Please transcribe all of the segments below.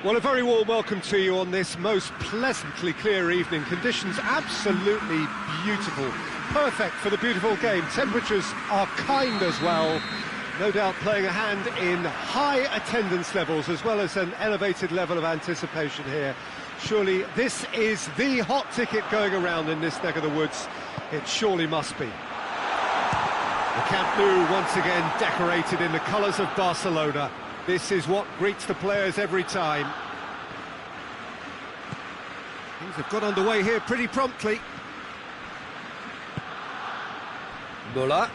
Well, a very warm welcome to you on this most pleasantly clear evening. Conditions absolutely beautiful. Perfect for the beautiful game. Temperatures are kind as well. No doubt playing a hand in high attendance levels as well as an elevated level of anticipation here. Surely this is the hot ticket going around in this neck of the woods. It surely must be. The Camp Nou once again decorated in the colours of Barcelona. This is what greets the players every time. Things have got underway here pretty promptly. Müller.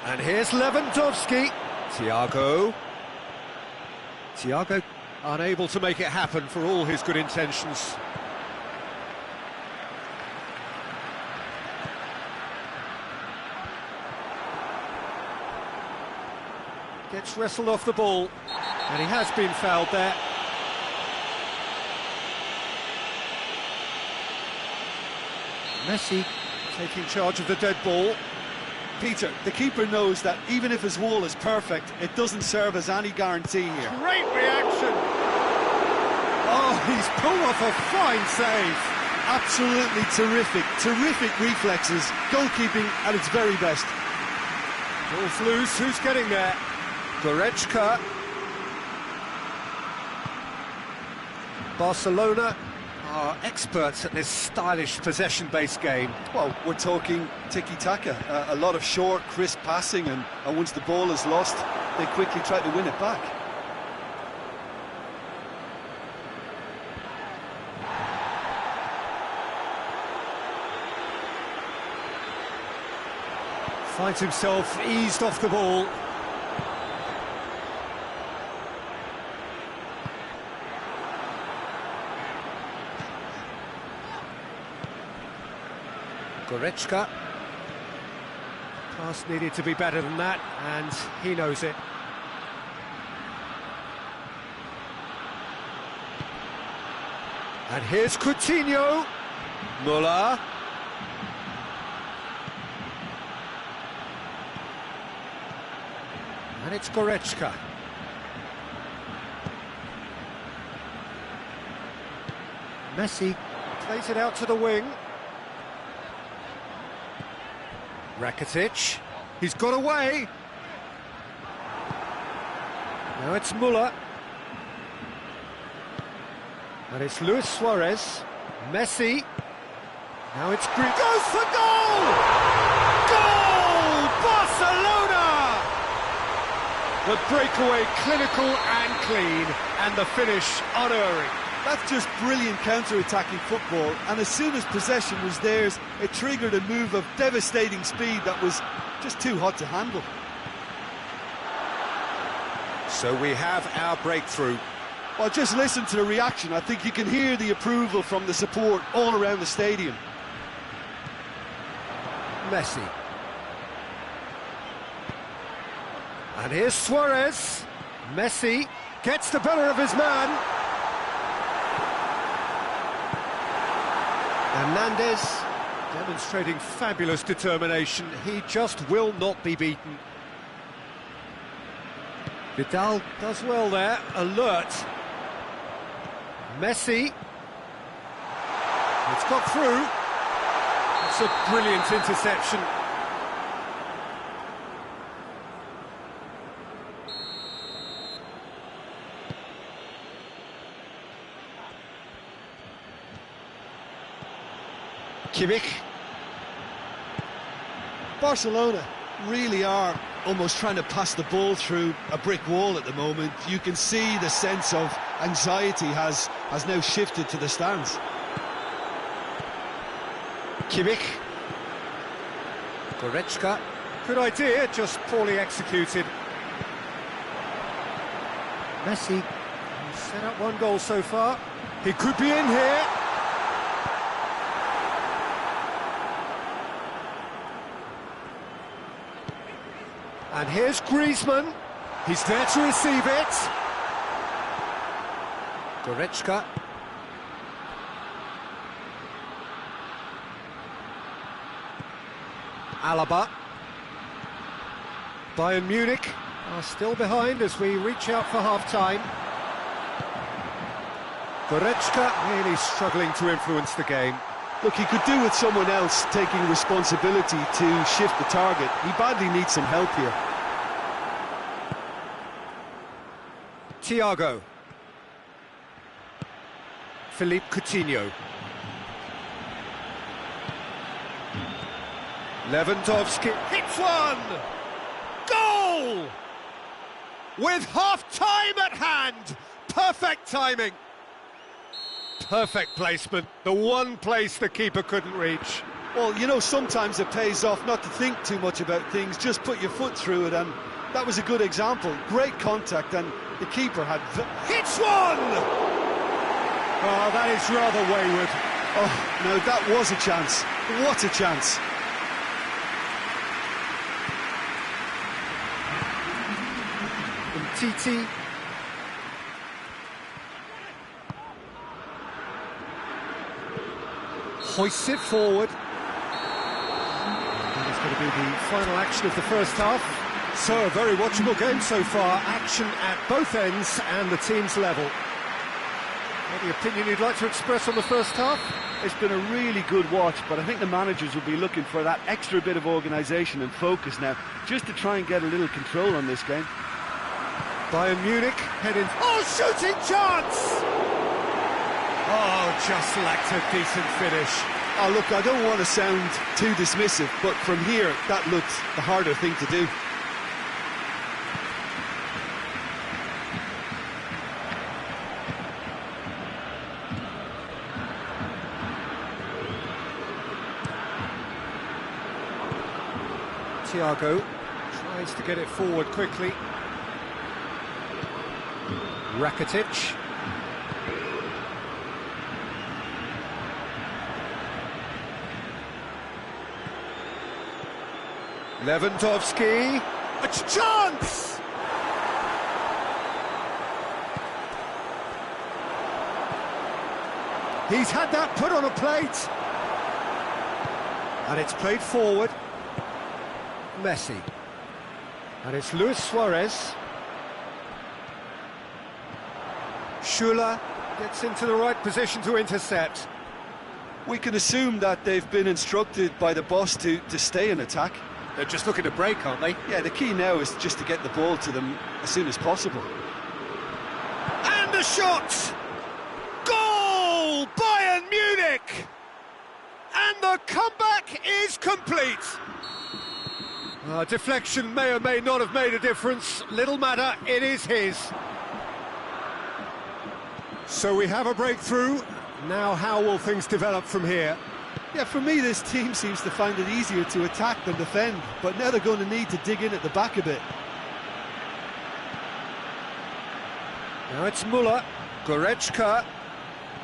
And here's Lewandowski. Thiago unable to make it happen for all his good intentions. Gets wrestled off the ball, and he has been fouled there. Messi taking charge of the dead ball. Peter, the keeper knows that even if his wall is perfect, it doesn't serve as any guarantee here. Great reaction! Oh, he's pulled off a fine save. Absolutely terrific reflexes, goalkeeping at its very best. Ball's loose, who's getting there? Goretzka. Barcelona are experts at this stylish possession-based game. Well, we're talking tiki-taka, a lot of short, crisp passing, and once the ball is lost, they quickly try to win it back. Finds himself eased off the ball. Goretzka. Pass needed to be better than that, and he knows it. And here's Coutinho. Müller. And it's Goretzka. Messi plays it out to the wing. Rakitic, he's got away. Now it's Müller. And it's Luis Suarez. Messi. Now it's Greek. Goes for goal! Goal! Barcelona! The breakaway clinical and clean, and the finish unerring. That's just brilliant counter-attacking football, and as soon as possession was theirs, it triggered a move of devastating speed that was just too hot to handle. So we have our breakthrough. Well, just listen to the reaction. I think you can hear the approval from the support all around the stadium. Messi. And here's Suarez. Messi gets the better of his man. Hernandez demonstrating fabulous determination. He just will not be beaten. Vidal does well there, alert. Messi. It's got through. It's a brilliant interception. Kimmich. Barcelona really are almost trying to pass the ball through a brick wall at the moment. You can see the sense of anxiety has now shifted to the stands. Kimmich. Goretzka. Good idea, just poorly executed. Messi. He's set up one goal so far. He could be in here. And here's Griezmann. He's there to receive it. Goretzka. Alaba. Bayern Munich are still behind as we reach out for half-time. Goretzka really struggling to influence the game. Look, he could do with someone else taking responsibility to shift the target. He badly needs some help here. Thiago. Philippe Coutinho. Lewandowski hits one! Goal! With half-time at hand! Perfect timing! Perfect placement, the one place the keeper couldn't reach. Well, you know, sometimes it pays off not to think too much about things, just put your foot through it, and that was a good example. Great contact, and the keeper had... Hits one! Oh, that is rather wayward. Oh, no, that was a chance. What a chance. Titi. Hoists it forward. That is going to be the final action of the first half. So, a very watchable game so far. Action at both ends and the team's level. Any opinion you'd like to express on the first half? It's been a really good watch, but I think the managers will be looking for that extra bit of organisation and focus now, just to try and get a little control on this game. Bayern Munich heading... Oh, shooting chance! Oh, just lacked a decent finish. Oh, look, I don't want to sound too dismissive, but from here, that looked the harder thing to do. Thiago tries to get it forward quickly. Rakitic. Lewandowski. A chance! He's had that put on a plate. And it's played forward. Messi. And it's Luis Suarez. Schuller gets into the right position to intercept. We can assume that they've been instructed by the boss to stay in attack. They're just looking to break, aren't they? Yeah, the key now is just to get the ball to them as soon as possible. And a shot! Goal! Bayern Munich! And the comeback is complete. Deflection may or may not have made a difference. Little matter, it is his. So we have a breakthrough. Now how will things develop from here? Yeah, for me, this team seems to find it easier to attack than defend, but now they're going to need to dig in at the back a bit. Now it's Müller. Goretzka.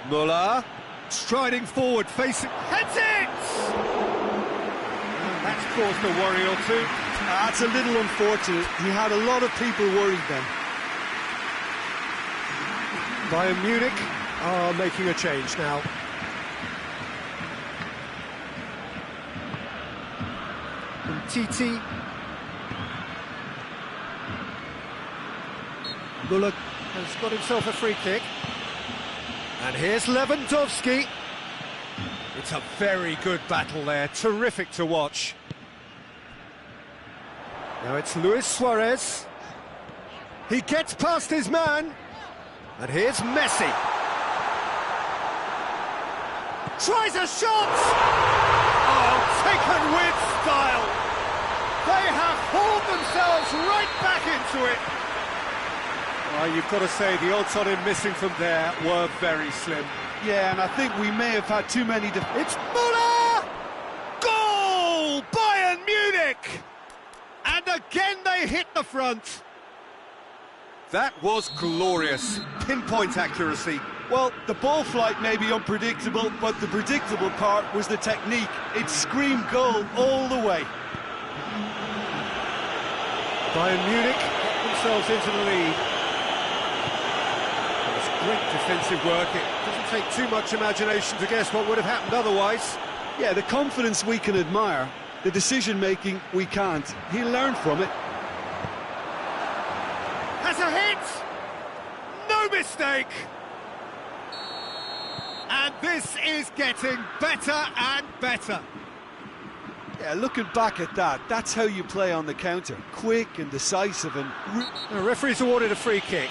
Müller. Striding forward, facing... Heads it! And that's caused a worry or two. That's a little unfortunate. He had a lot of people worried then. Bayern Munich are making a change now. Titi. Müller has got himself a free kick. And here's Lewandowski. It's a very good battle there, terrific to watch. Now it's Luis Suarez. He gets past his man. And here's Messi. Tries a shot! Oh, taken with style. They have hauled themselves right back into it. Well, you've got to say the odds on him missing from there were very slim. Yeah, and I think we may have had too many... It's Müller! Goal! Bayern Munich! And again they hit the front. That was glorious. Pinpoint accuracy. Well, the ball flight may be unpredictable, but the predictable part was the technique. It screamed goal all the way. Bayern Munich get themselves into the lead. It was great defensive work. It doesn't take too much imagination to guess what would have happened otherwise. Yeah, the confidence we can admire, the decision-making we can't. He'll learn from it. Has a hit! No mistake! And this is getting better and better. Yeah, looking back at that, that's how you play on the counter. Quick and decisive and... The referee's awarded a free kick.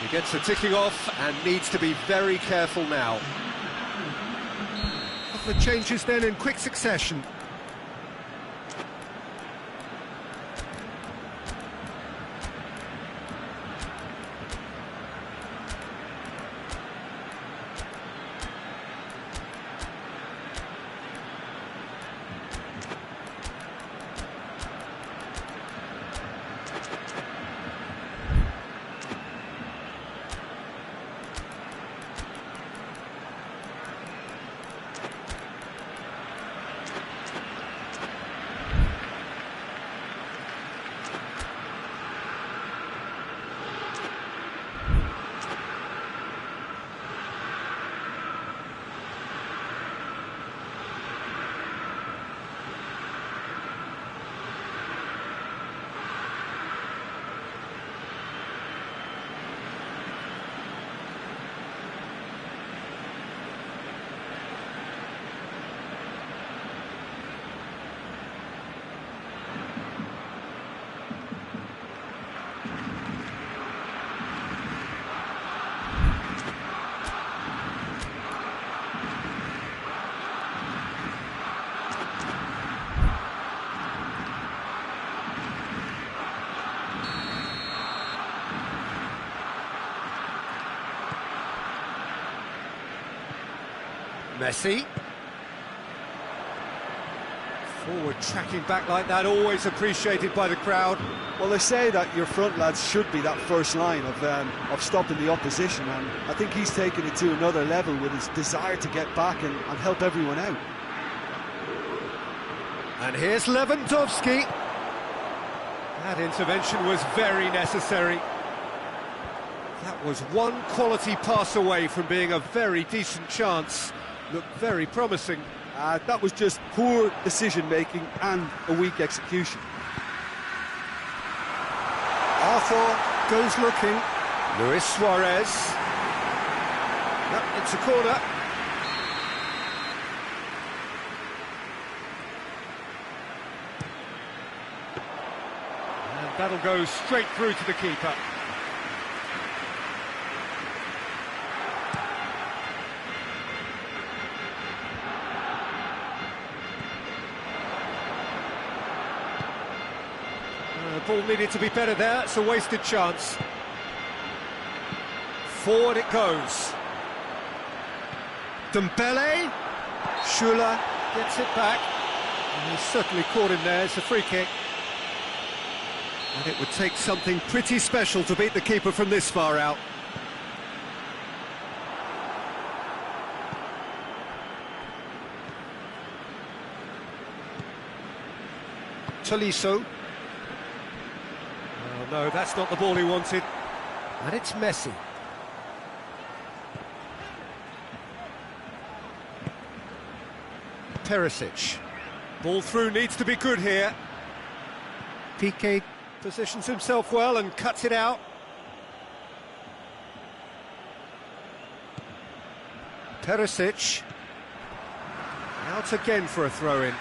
He gets the ticking off and needs to be very careful now. A couple of changes then in quick succession. Messi. Forward tracking back like that, always appreciated by the crowd. Well, they say that your front lads should be that first line of stopping the opposition, and I think he's taken it to another level with his desire to get back and help everyone out. And here's Lewandowski. That intervention was very necessary. That was one quality pass away from being a very decent chance. Looked very promising. That was just poor decision-making and a weak execution. Arthur goes looking. Luis Suarez. Yep, it's a corner. And that'll go straight through to the keeper. The ball needed to be better there, it's a wasted chance. Forward it goes. Dembele. Schüller gets it back. And he's certainly caught him there, it's a free kick. And it would take something pretty special to beat the keeper from this far out. Tolisso. Oh, no, that's not the ball he wanted. And it's Messi. Perisic. Ball through needs to be good here. Piqué positions himself well and cuts it out. Perisic. Out again for a throw-in.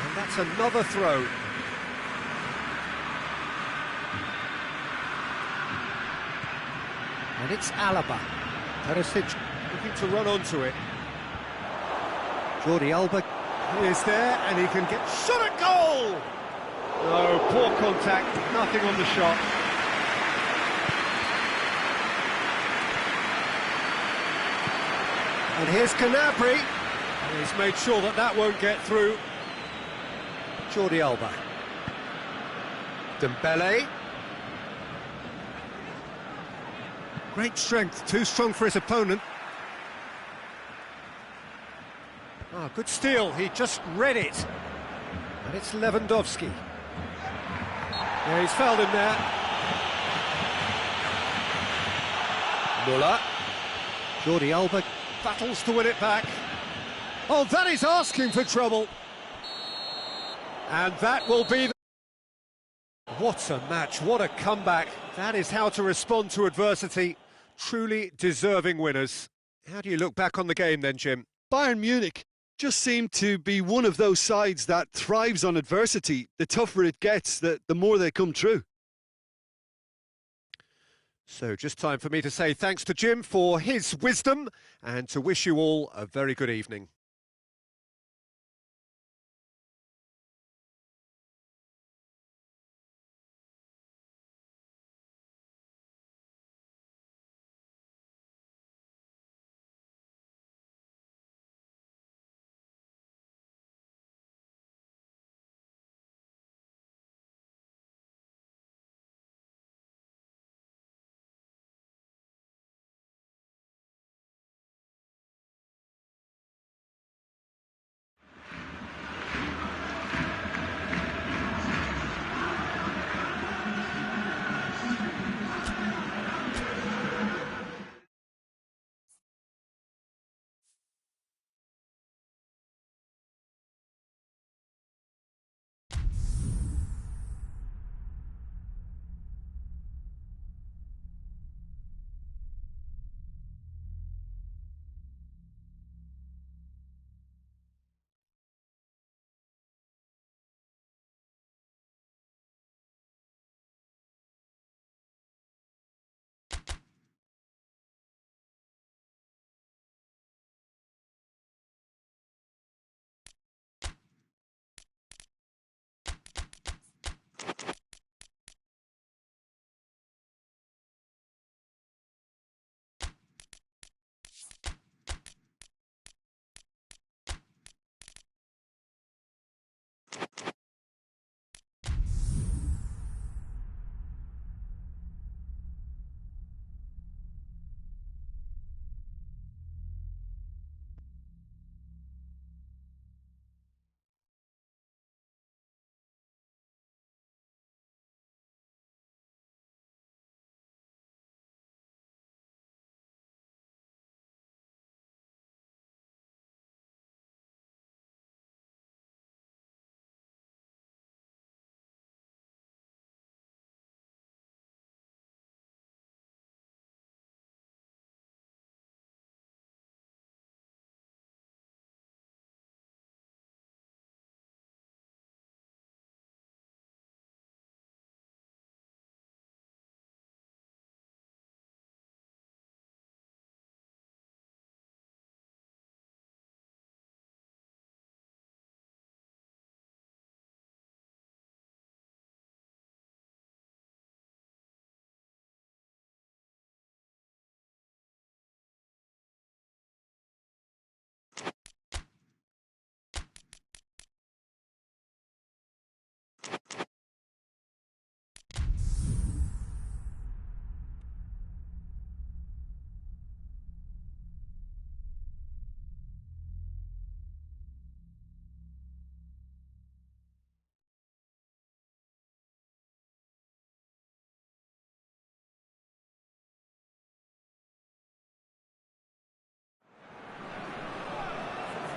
And that's another throw. And it's Alaba. Perisic looking to run onto it. Jordi Alba is there, and he can get shot at goal! No, poor contact, nothing on the shot. And here's Canabry. He's made sure that that won't get through. Jordi Alba. Dembele. Great strength, too strong for his opponent. Ah, good steal, he just read it. And it's Lewandowski. Yeah, he's fouled him there. Muller. Jordi Alba battles to win it back. Oh, that is asking for trouble. And that will be the... What a match, what a comeback. That is how to respond to adversity. Truly deserving winners. How do you look back on the game then, Jim? Bayern Munich just seem to be one of those sides that thrives on adversity. The tougher it gets, the more they come through. So just time for me to say thanks to Jim for his wisdom and to wish you all a very good evening.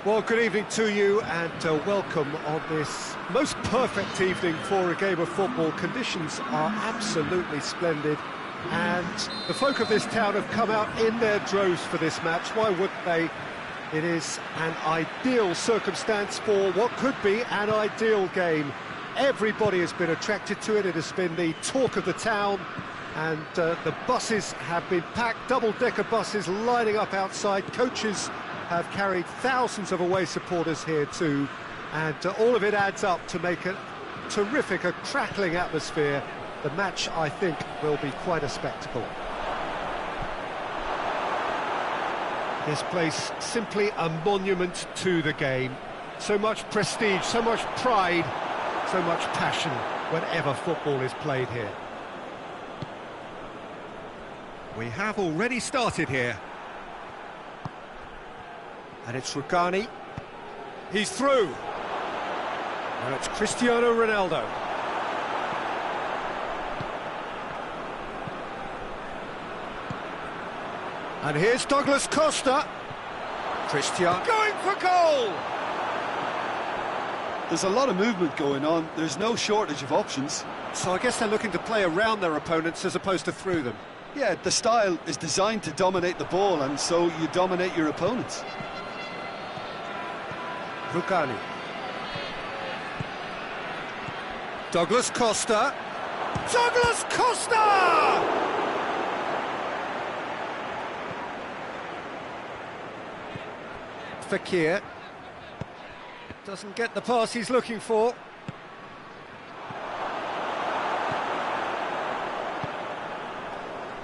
Well, good evening to you and welcome on this most perfect evening for a game of football. Conditions are absolutely splendid and the folk of this town have come out in their droves for this match. Why wouldn't they? It is an ideal circumstance for what could be an ideal game. Everybody has been attracted to it. It has been the talk of the town and the buses have been packed, double-decker buses lining up outside. Coaches have carried thousands of away supporters here too, and all of it adds up to make a terrific, a crackling atmosphere. The match, I think, will be quite a spectacle. This place simply a monument to the game. So much prestige, so much pride, so much passion whenever football is played here. We have already started here. And it's Rugani. He's through. And it's Cristiano Ronaldo. And here's Douglas Costa. Christian going for goal! There's a lot of movement going on. There's no shortage of options. So I guess they're looking to play around their opponents as opposed to through them. Yeah, the style is designed to dominate the ball, and so you dominate your opponents. Rugani. Douglas Costa. Douglas Costa! Fekir. Doesn't get the pass he's looking for.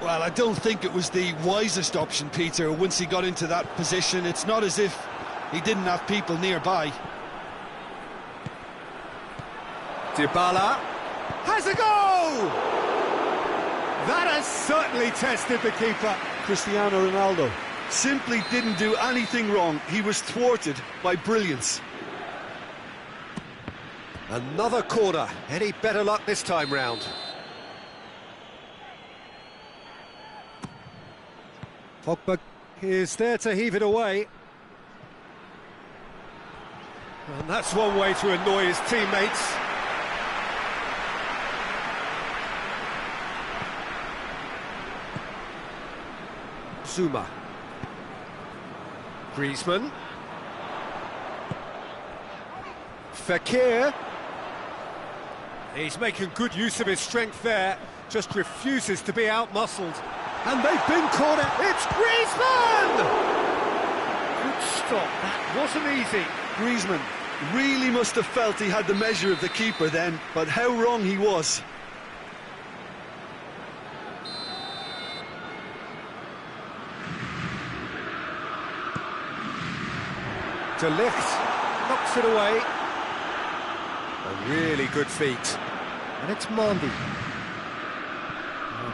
Well, I don't think it was the wisest option, Peter, once he got into that position. It's not as if he didn't have people nearby. Dybala has a goal! That has certainly tested the keeper. Cristiano Ronaldo simply didn't do anything wrong. He was thwarted by brilliance. Another corner. Any better luck this time round? Pogba is there to heave it away. And that's one way to annoy his teammates. Zuma. Griezmann. Fekir. He's making good use of his strength there, just refuses to be out-muscled. And they've been cornered. It's Griezmann! Good stop, that wasn't easy. Griezmann really must have felt he had the measure of the keeper then, but how wrong he was. De Ligt knocks it away. A really good feat. And it's Mandy.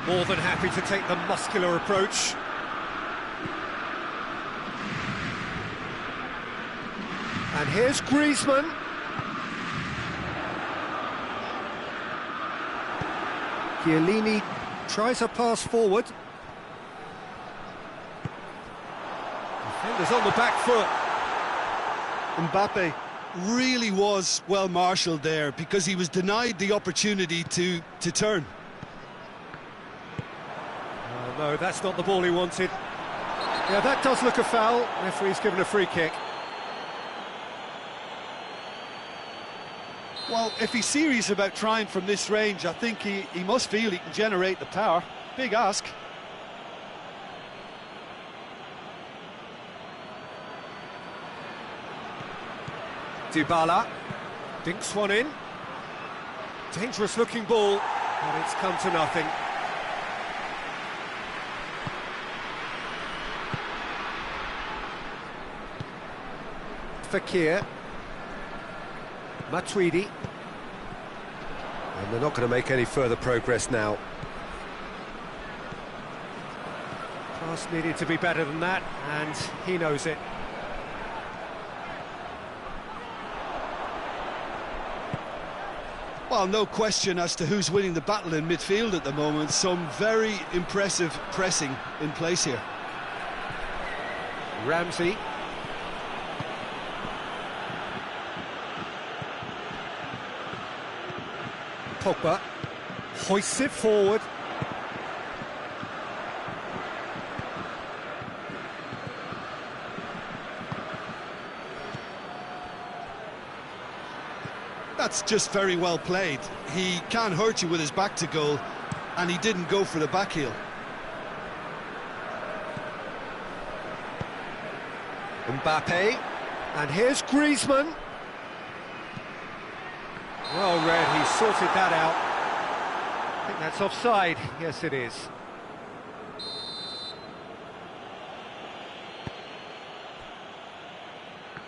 More than happy to take the muscular approach. And here's Griezmann. Chiellini tries a pass forward. Defenders on the back foot. Mbappe really was well marshalled there because he was denied the opportunity to turn. Oh no, that's not the ball he wanted. Yeah, that does look a foul. Referee's given a free kick. Well, if he's serious about trying from this range, I think he must feel he can generate the power. Big ask. Dybala dinks one in. Dangerous looking ball, but it's come to nothing. Fekir. Matuidi. And they're not going to make any further progress now. Pass needed to be better than that, and he knows it. Well, no question as to who's winning the battle in midfield at the moment. Some very impressive pressing in place here. Ramsey. Pogba hoists it forward. That's just very well played. He can't hurt you with his back to goal, and he didn't go for the back heel. Mbappe, and here's Griezmann. Well read, he sorted that out. I think that's offside. Yes, it is.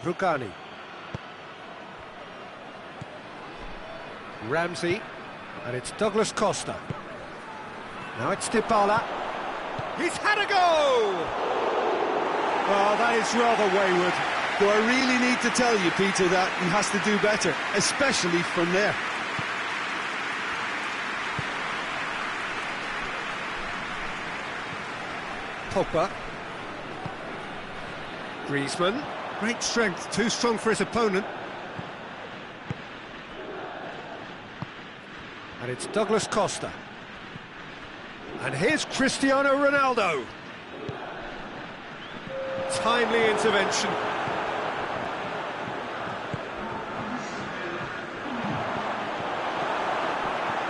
Rugani. Ramsey, and it's Douglas Costa. Now it's Dybala. He's had a go! Oh, that is rather wayward. Do I really need to tell you, Peter, that he has to do better, especially from there? Pogba. Griezmann, great strength, too strong for his opponent. And it's Douglas Costa. And here's Cristiano Ronaldo. Timely intervention.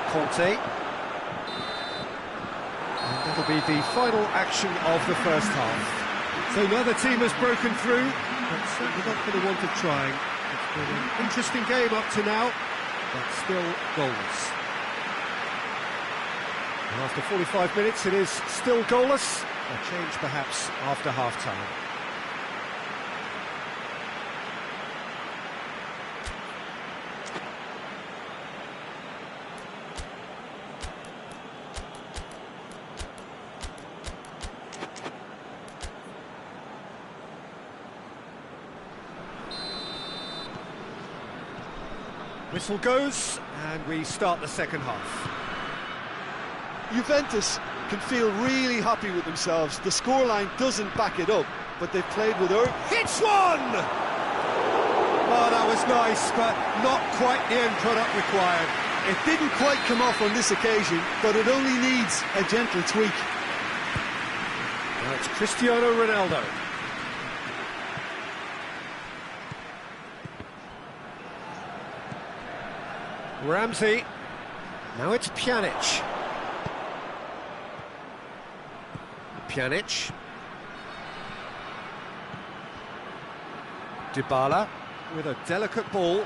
Conte. And that'll be the final action of the first half. So neither team has broken through, but certainly not for the want of trying. It's been an interesting game up to now, but still goals. And after 45 minutes, it is still goalless. A change perhaps after half-time. Whistle goes, and we start the second half. Juventus can feel really happy with themselves. The scoreline doesn't back it up, but they've played with Hits one! Oh, that was nice, but not quite the end product required. It didn't quite come off on this occasion, but it only needs a gentle tweak. Now it's Cristiano Ronaldo. Ramsey. Now it's Pjanic. Pjanic. Dybala with a delicate ball.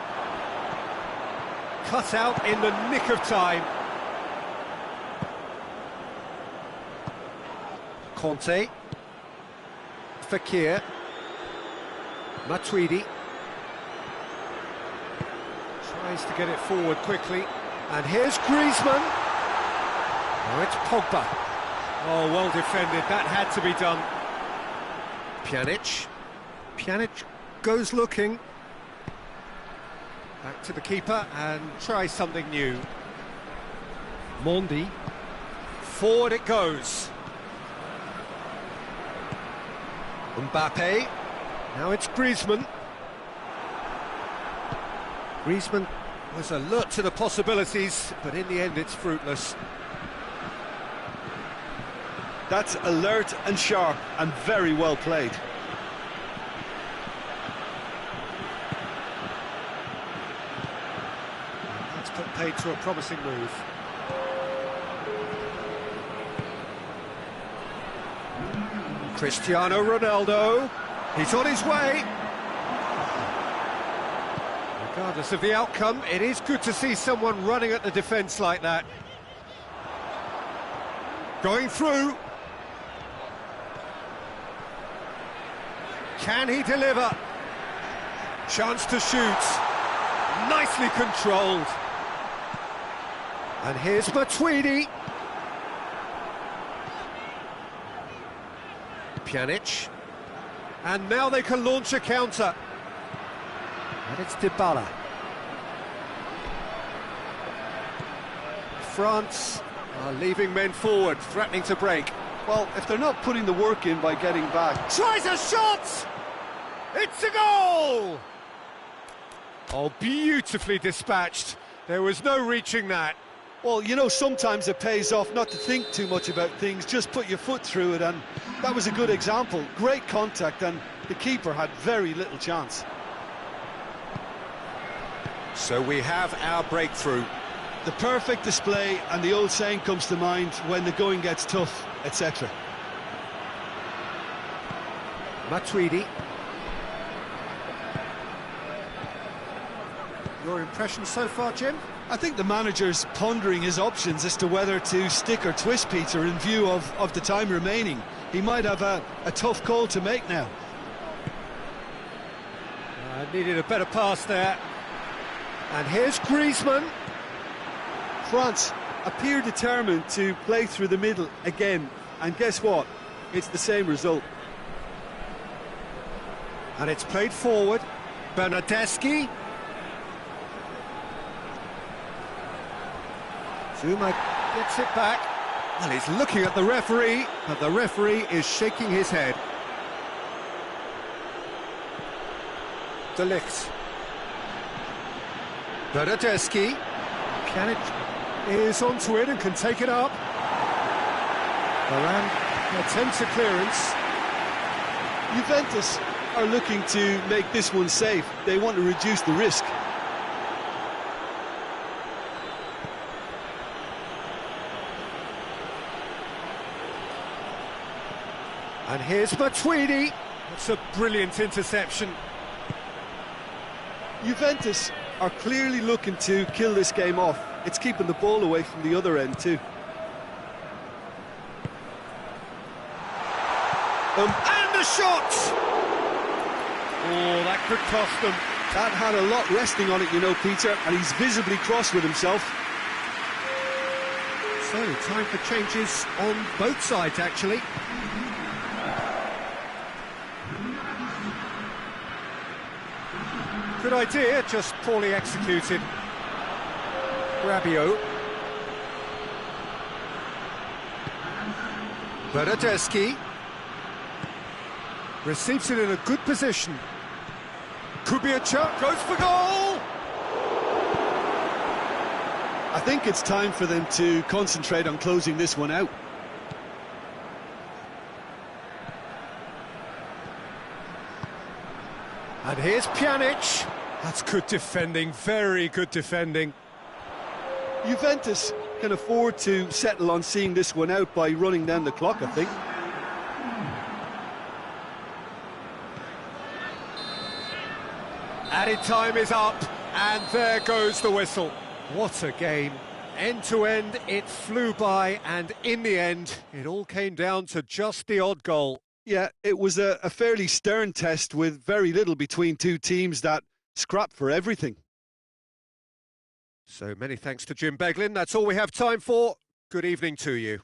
Cut out in the nick of time. Conte. Fekir. Matuidi. Tries to get it forward quickly. And here's Griezmann. Now it's Pogba. Oh, well defended. That had to be done. Pjanic. Pjanic goes looking. Back to the keeper and tries something new. Mondi. Forward it goes. Mbappe. Now it's Griezmann. Griezmann was alert to the possibilities, but in the end it's fruitless. That's alert and sharp and very well played. That's put paid to a promising move. Cristiano Ronaldo, he's on his way. Regardless of the outcome, it is good to see someone running at the defence like that. Going through. Can he deliver? Chance to shoot. Nicely controlled. And here's Matuidi. Pjanic. And now they can launch a counter. And it's Dybala. France are leaving men forward, threatening to break. Well, if they're not putting the work in by getting back... Tries a shot! It's a goal! Oh, beautifully dispatched. There was no reaching that. Well, you know, sometimes it pays off not to think too much about things, just put your foot through it, and that was a good example. Great contact, and the keeper had very little chance. So we have our breakthrough. The perfect display, and the old saying comes to mind, when the going gets tough, etc. Matuidi. Your impression so far, Jim? I think the manager's pondering his options as to whether to stick or twist Peter in view of the time remaining. He might have a tough call to make now. Needed a better pass there. And here's Griezmann. France appear determined to play through the middle again, and guess what? It's the same result. And it's played forward. Bernardeschi. Zuma gets it back. Well, he's looking at the referee, but the referee is shaking his head. De Ligt. Bernardeschi. Pjanic is onto it and can take it up. Varane attempts a clearance. Juventus are looking to make this one safe. They want to reduce the risk. And here's Matuidi. That's a brilliant interception. Juventus are clearly looking to kill this game off. It's keeping the ball away from the other end too. And the shot! Oh, that could cost them. That had a lot resting on it, you know, Peter, and he's visibly cross with himself. So, time for changes on both sides, actually. Good idea, just poorly executed. Rabiot. Bernardeschi. Receives it in a good position. Could be a chance, goes for goal! I think it's time for them to concentrate on closing this one out. And here's Pjanic. That's good defending, very good defending. Juventus can afford to settle on seeing this one out by running down the clock, I think. Added time is up, and there goes the whistle. What a game. End to end, it flew by, and in the end, it all came down to just the odd goal. Yeah, it was a fairly stern test with very little between two teams that scrapped for everything. So many thanks to Jim Beglin. That's all we have time for. Good evening to you.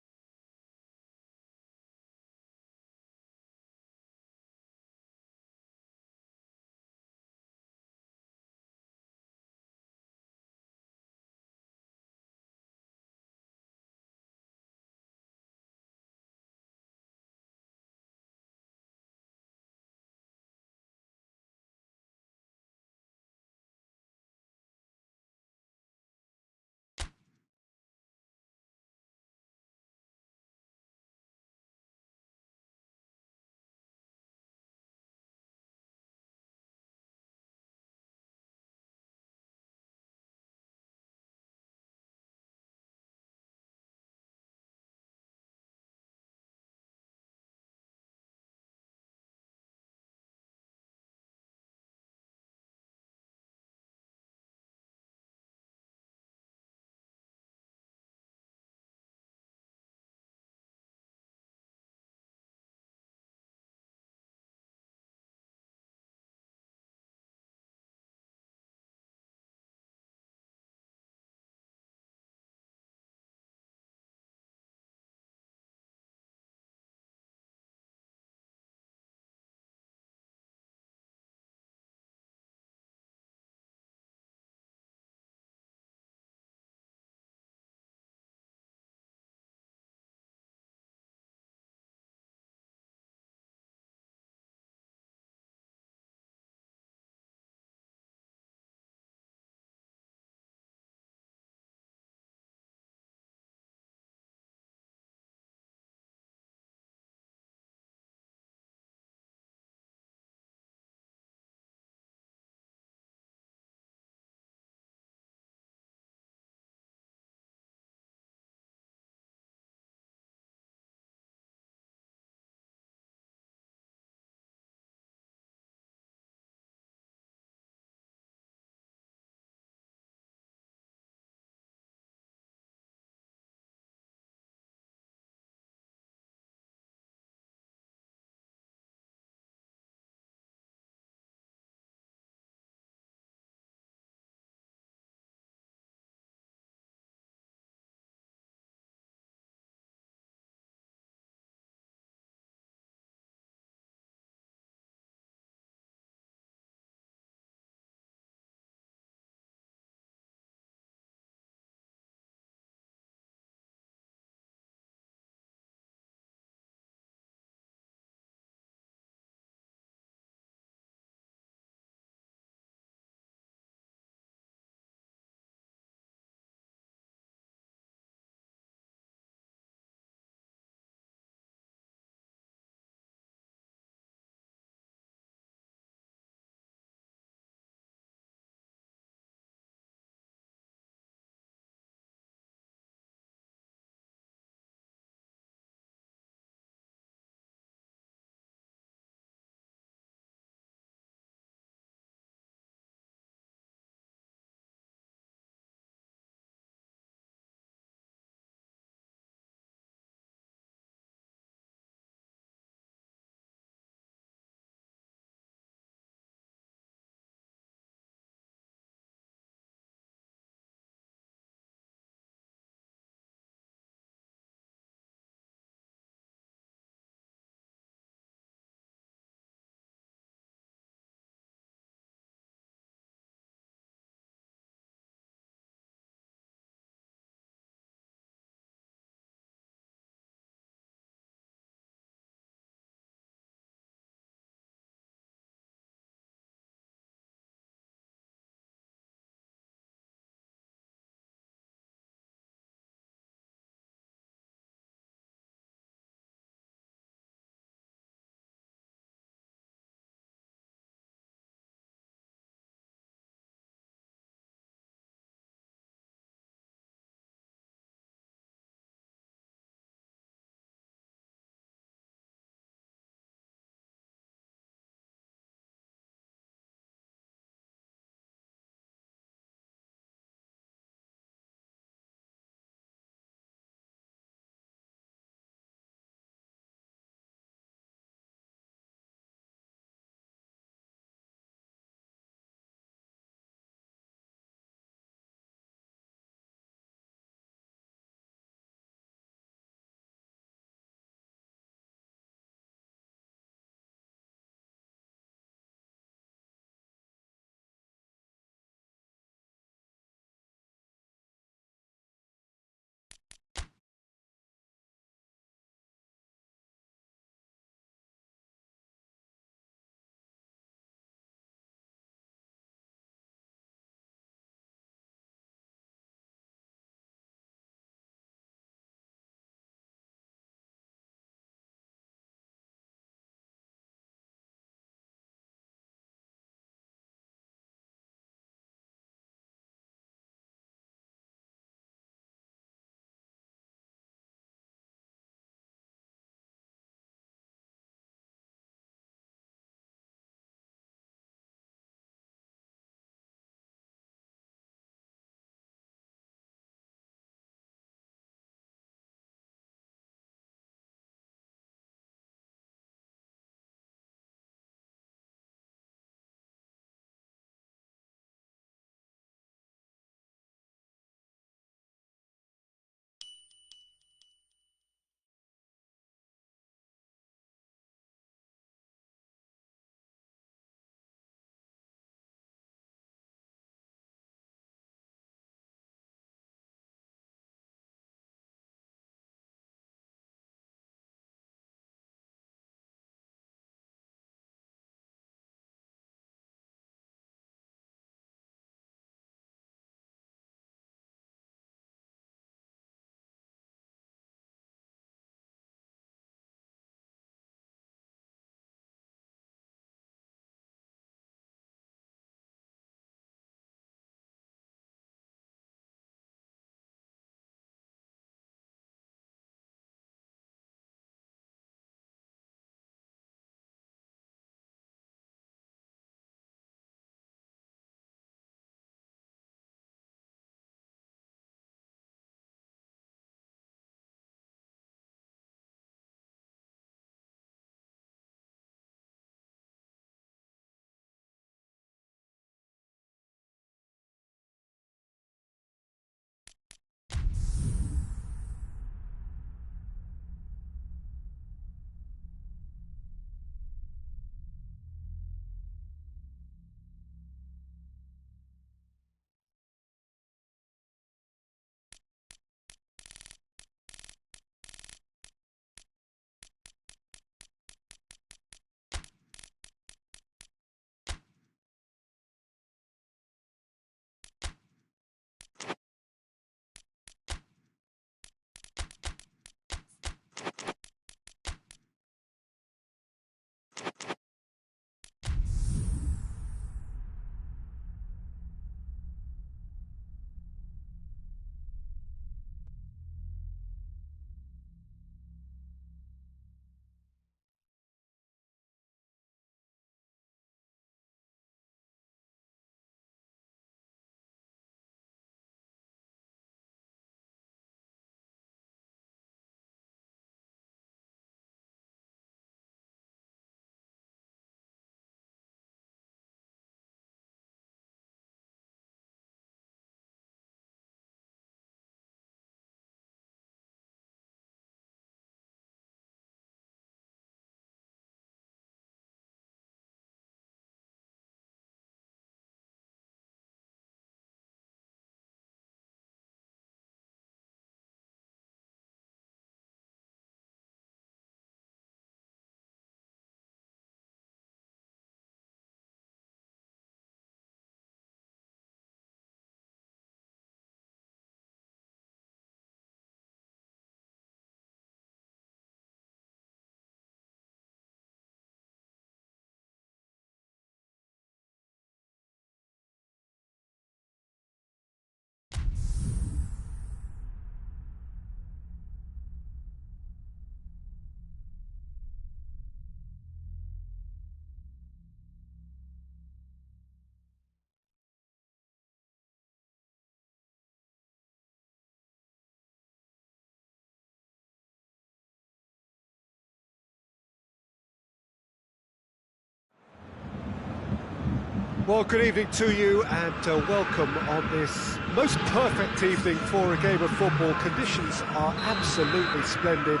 Well, good evening to you and welcome on this most perfect evening for a game of football. Conditions are absolutely splendid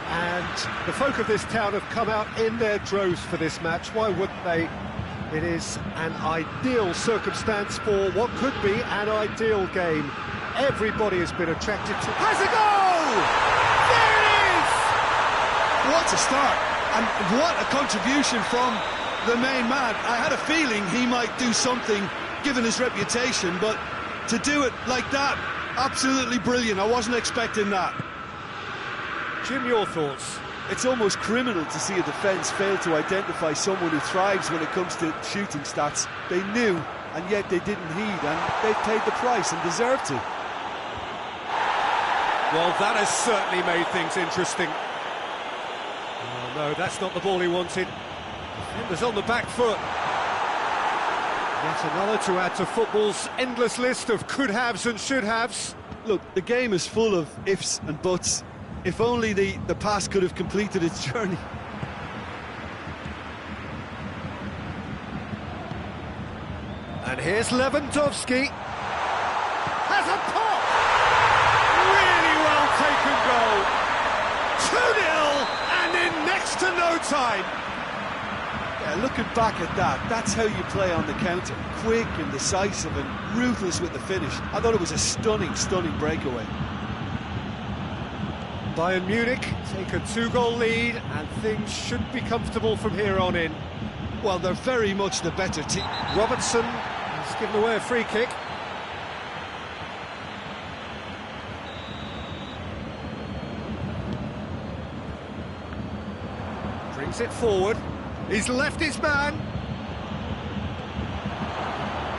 and the folk of this town have come out in their droves for this match. Why wouldn't they? It is an ideal circumstance for what could be an ideal game. Everybody has been attracted to... Has a goal! There it is! What a start, and what a contribution from the main man. I had a feeling he might do something, given his reputation, but to do it like that, absolutely brilliant. I wasn't expecting that. Jim, your thoughts? It's almost criminal to see a defence fail to identify someone who thrives when it comes to shooting stats. They knew, and yet they didn't heed, and they've paid the price and deserve to. Well, that has certainly made things interesting. Oh, no, that's not the ball he wanted. Defenders on the back foot. Yet another to add to football's endless list of could-haves and should-haves. Look, the game is full of ifs and buts. If only the pass could have completed its journey. And here's Lewandowski. Has a pop! Really well taken goal. 2-0 and in next to no time. Yeah, looking back at that, that's how you play on the counter. Quick and decisive and ruthless with the finish. I thought it was a stunning, stunning breakaway. Bayern Munich take a 2-goal lead and things should be comfortable from here on in. Well, they're very much the better team. Robertson has given away a free kick. Brings it forward. He's left his man.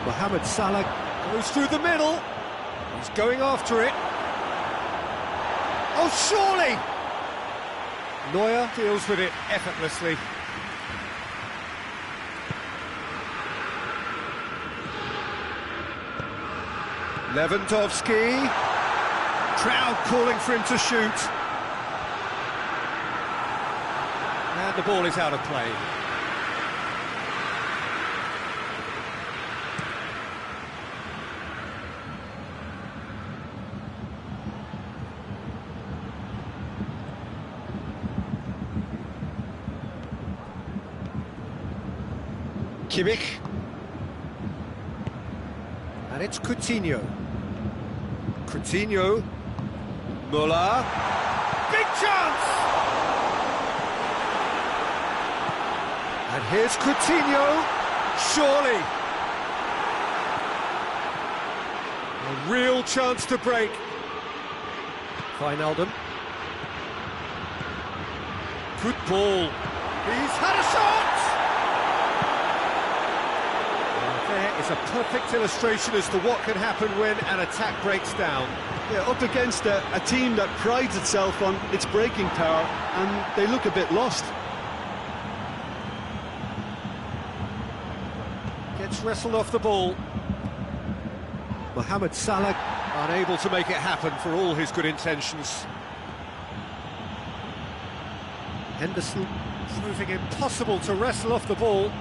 Mohamed Salah goes through the middle. He's going after it. Oh, surely! Neuer deals with it effortlessly. Lewandowski. Crowd calling for him to shoot. And the ball is out of play. Kimmich. And it's Coutinho. Coutinho. Müller. Big chance! And here's Coutinho. Surely. A real chance to break. Wijnaldum. Good ball. He's had a shot! It's a perfect illustration as to what can happen when an attack breaks down. Yeah, up against a team that prides itself on its breaking power, and they look a bit lost. Gets wrestled off the ball. Mohamed Salah unable to make it happen for all his good intentions. Henderson proving impossible to wrestle off the ball.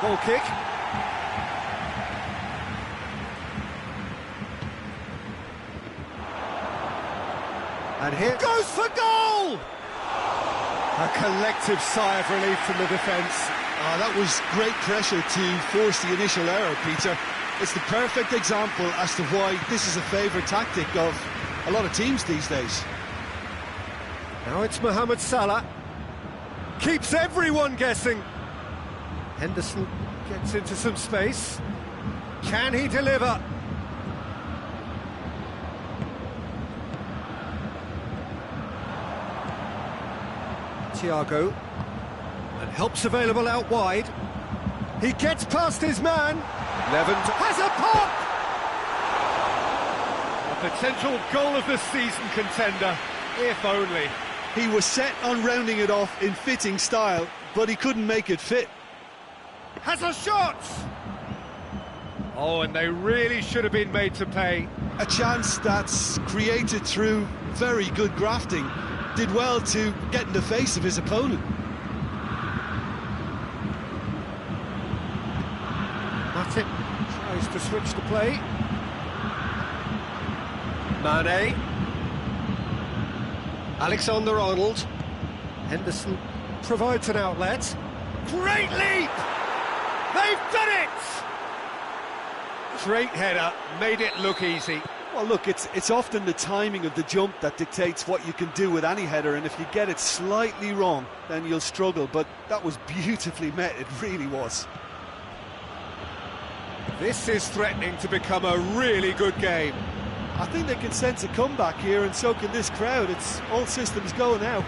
Goal kick. And here goes for goal! A collective sigh of relief from the defence. That was great pressure to force the initial error, Peter. It's the perfect example as to why this is a favourite tactic of a lot of teams these days. Now it's Mohamed Salah. Keeps everyone guessing. Henderson gets into some space. Can he deliver? Thiago. And help's available out wide. He gets past his man. Lewandowski has a pop! A potential goal of the season contender, if only. He was set on rounding it off in fitting style, but he couldn't make it fit. Has a shot! Oh, and they really should have been made to pay. A chance that's created through very good grafting. Did well to get in the face of his opponent. to switch the play. Mane. Alexander-Arnold. Henderson provides an outlet. Great leap! They've done it! Great header, made it look easy. Well, look, it's often the timing of the jump that dictates what you can do with any header, and if you get it slightly wrong, then you'll struggle, but that was beautifully met, it really was. This is threatening to become a really good game. I think they can sense a comeback here, and so can this crowd. It's all systems go now.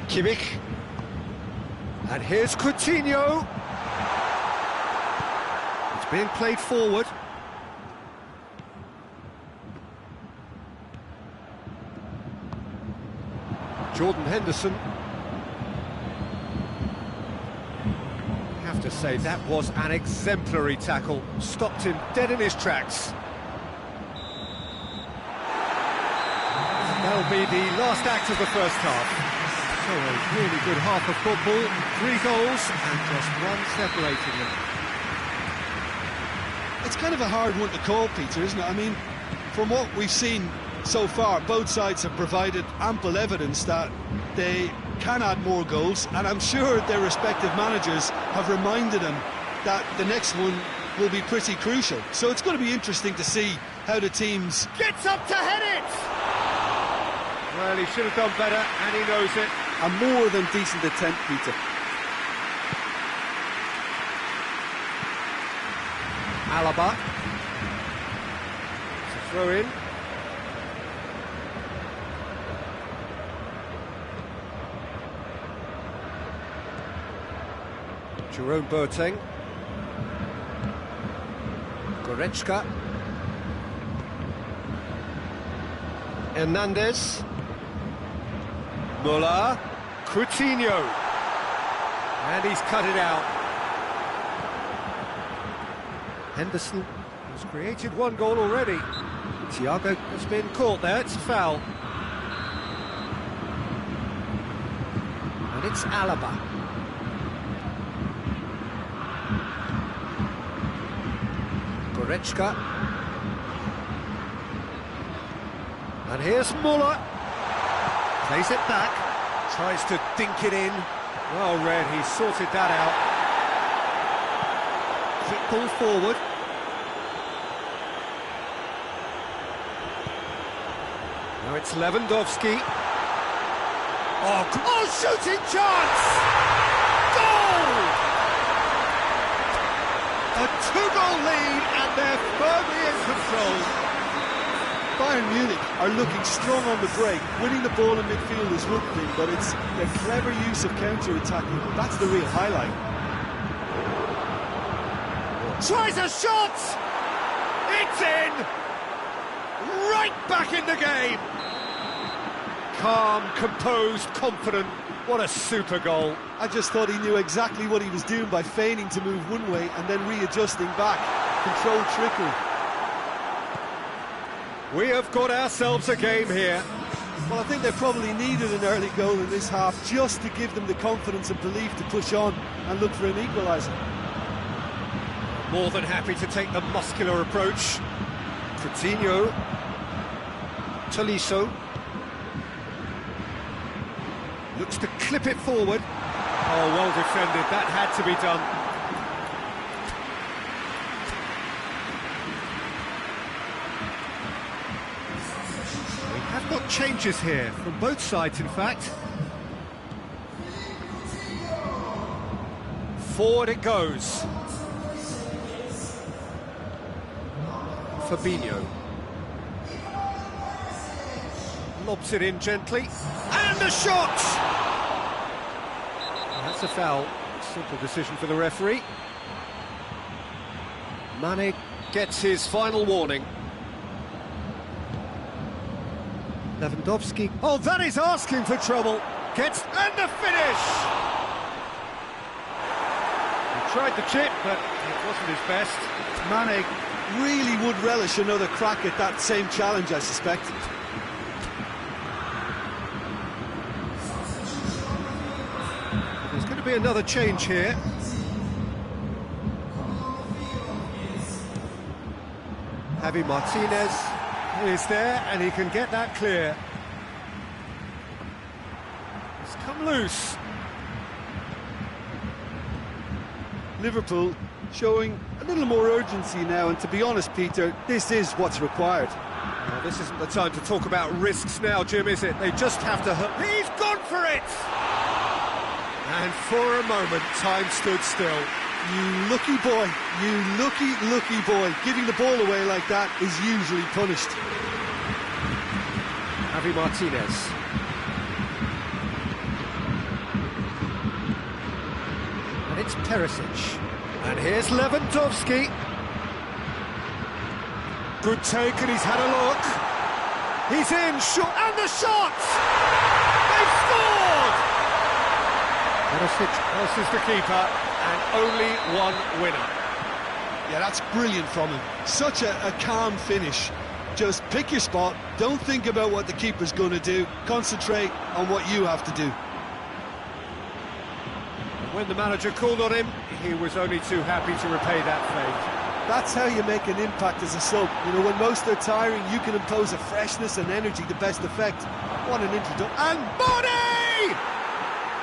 Kimmich. And here's Coutinho. It's being played forward. Jordan Henderson. I have to say, that was an exemplary tackle. Stopped him dead in his tracks. That'll be the last act of the first half. So a really good half of football, 3 goals and just one separating them. It's kind of a hard one to call, Peter, isn't it? I mean, from what we've seen so far, both sides have provided ample evidence that they can add more goals, and I'm sure their respective managers have reminded them that the next one will be pretty crucial. So it's going to be interesting to see how the teams... Gets up to head it! Well, he should have done better, and he knows it. A more than decent attempt, Peter. Alaba. It's a throw in. Jerome Boateng. Goretzka. Hernandez. Muller. Coutinho. And he's cut it out. Henderson has created 1 goal already. Thiago has been caught there, it's a foul. And it's Alaba. Goretzka. And here's Muller. Plays it back. Tries to dink it in. Well read, he sorted that out. Quick ball forward. Now it's Lewandowski. Oh, shooting chance! Goal! A 2-goal lead, and they're firmly in control. Bayern Munich are looking strong on the break. Winning the ball in midfield is one thing, but it's their clever use of counter-attacking. That's the real highlight. Tries a shot! It's in! Right back in the game! Calm, composed, confident. What a super goal. I just thought he knew exactly what he was doing by feigning to move one way and then readjusting back. Controlled trickery. We have got ourselves a game here. Well, I think they probably needed an early goal in this half just to give them the confidence and belief to push on and look for an equaliser. More than happy to take the muscular approach. Coutinho. Tolisso. Looks to clip it forward. Oh, well defended. That had to be done. Got changes here from both sides, in fact. Forward it goes. Fabinho lobs it in gently, and the shot! That's a foul. Simple decision for the referee. Mane gets his final warning. Lewandowski. Oh, that is asking for trouble. Gets and the finish. He tried the chip, but it wasn't his best. Mane really would relish another crack at that same challenge, I suspect. There's going to be another change here. Javi Martinez is there, and he can get that clear. It's come loose. Liverpool showing a little more urgency now, and to be honest, Peter, this is what's required. Well, this isn't the time to talk about risks now, Jim, is it? They just have to hurt. He's gone for it! And for a moment, time stood still. You lucky boy, you lucky boy. Giving the ball away like that is usually punished. Javi Martinez. And it's Perisic. And here's Lewandowski. Good take, and he's had a look. He's in, shot, and the shot! They've scored! Perisic passes the keeper, and only one winner. Yeah, that's brilliant from him. Such a calm finish. Just pick your spot, don't think about what the keeper's going to do, concentrate on what you have to do. When the manager called on him, he was only too happy to repay that favour. That's how you make an impact as a sub. You know, when most are tiring, you can impose a freshness and energy to best effect. What an introduction. And body!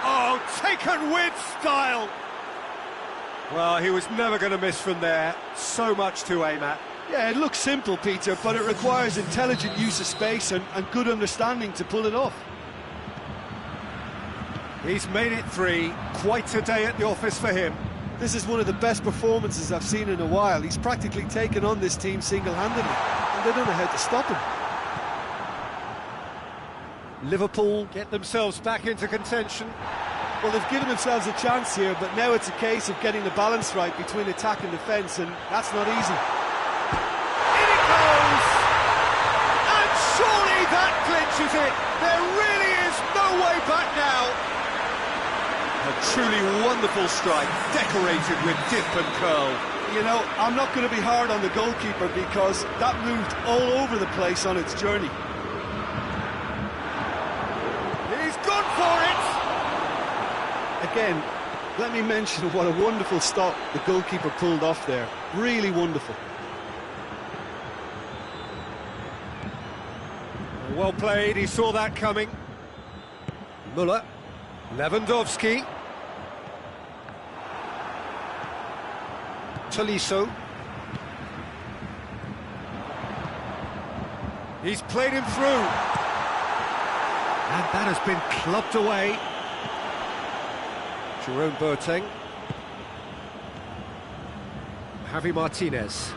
Oh, taken with style! Well, he was never going to miss from there. So much to aim at. Yeah, it looks simple, Peter, but it requires intelligent use of space and good understanding to pull it off. He's made it 3. Quite a day at the office for him. This is one of the best performances I've seen in a while. He's practically taken on this team single-handedly, and they don't know how to stop him. Liverpool get themselves back into contention. Well, they've given themselves a chance here, but now it's a case of getting the balance right between attack and defence, and that's not easy. In it goes! And surely that clinches it! There really is no way back now! A truly wonderful strike, decorated with dip and curl. You know, I'm not going to be hard on the goalkeeper because that moved all over the place on its journey. He's gone for it! Again, let me mention what a wonderful stop the goalkeeper pulled off there. Really wonderful. Well played, he saw that coming. Müller, Lewandowski. Tolisso. He's played him through. And that has been clubbed away. Jerome Boateng. Javi Martinez.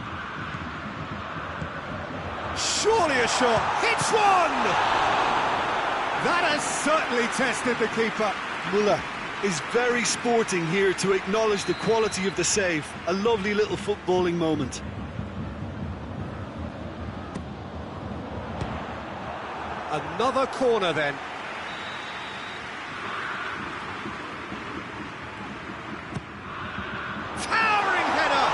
Surely a shot. Hits one! That has certainly tested the keeper. Müller is very sporting here to acknowledge the quality of the save. A lovely little footballing moment. Another corner then. Towering header!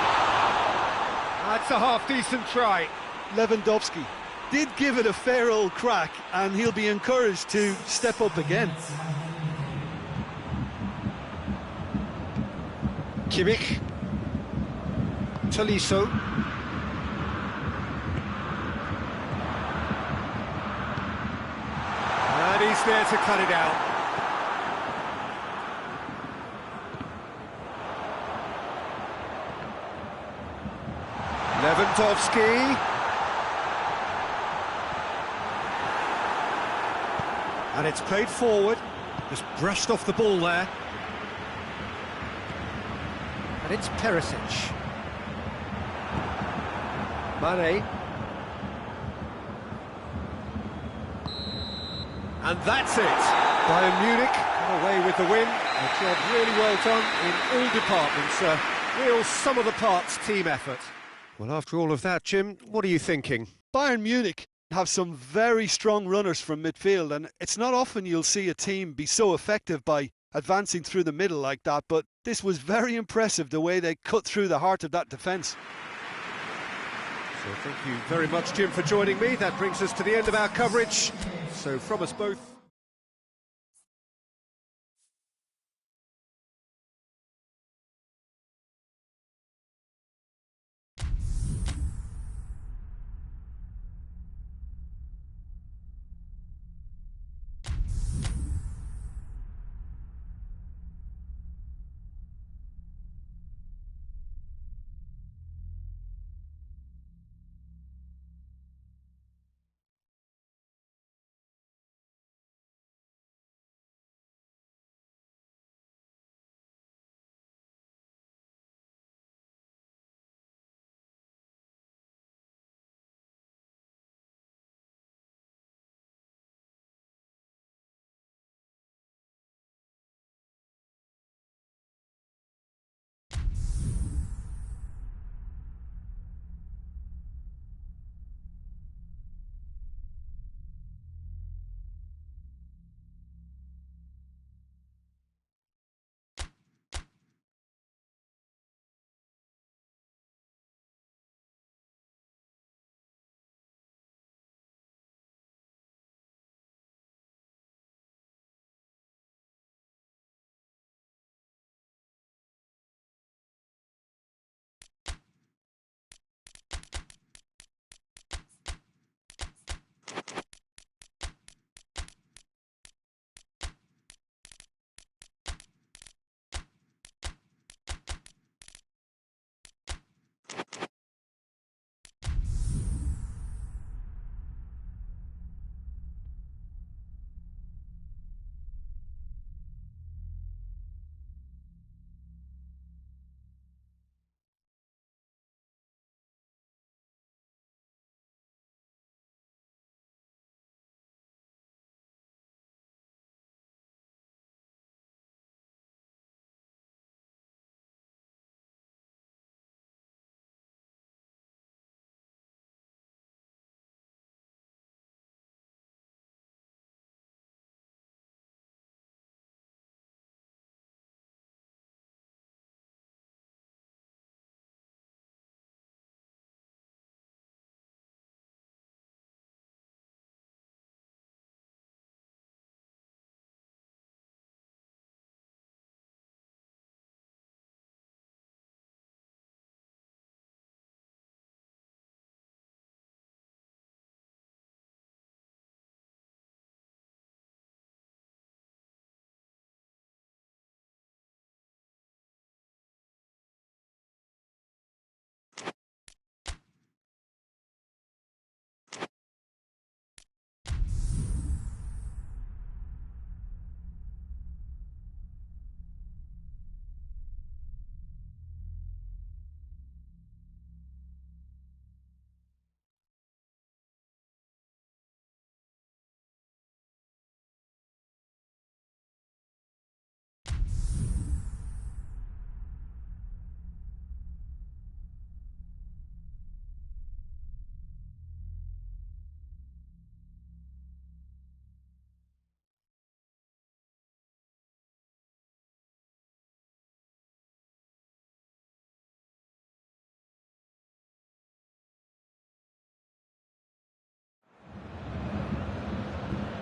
That's a half-decent try. Lewandowski did give it a fair old crack, and he'll be encouraged to step up again. Kimmich. Tolisso. And he's there to cut it out. Lewandowski. And it's played forward. Just brushed off the ball there. And it's Perisic. Mane. And that's it. Bayern Munich away with the win. A job really well done in all departments. A real sum-of-the-parts team effort. Well, after all of that, Jim, what are you thinking? Bayern Munich have some very strong runners from midfield, and it's not often you'll see a team be so effective by advancing through the middle like that, but this was very impressive, the way they cut through the heart of that defence. So thank you very much, Jim, for joining me. That brings us to the end of our coverage. So from us both...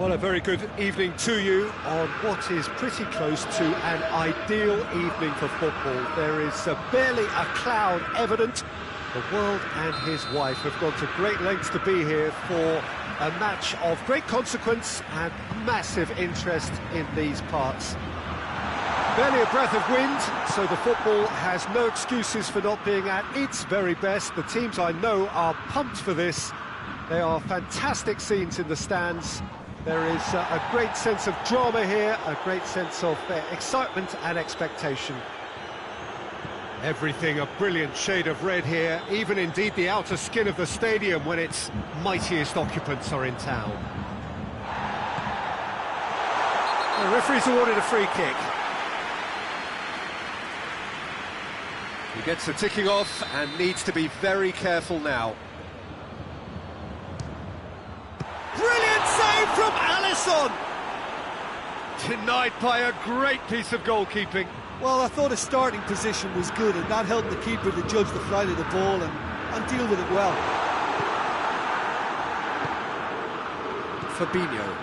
Well, a very good evening to you on what is pretty close to an ideal evening for football. There is barely a cloud evident. The world and his wife have gone to great lengths to be here for a match of great consequence and massive interest in these parts. Barely a breath of wind, so the football has no excuses for not being at its very best. The teams I know are pumped for this. They are fantastic scenes in the stands. There is a great sense of drama here, a great sense of excitement and expectation. Everything a brilliant shade of red here, even indeed the outer skin of the stadium when its mightiest occupants are in town. The referee's awarded a free kick. He gets the ticking off and needs to be very careful now. Brilliant save from Alisson! Denied by a great piece of goalkeeping. Well, I thought his starting position was good, and that helped the keeper to judge the flight of the ball and deal with it well. Fabinho.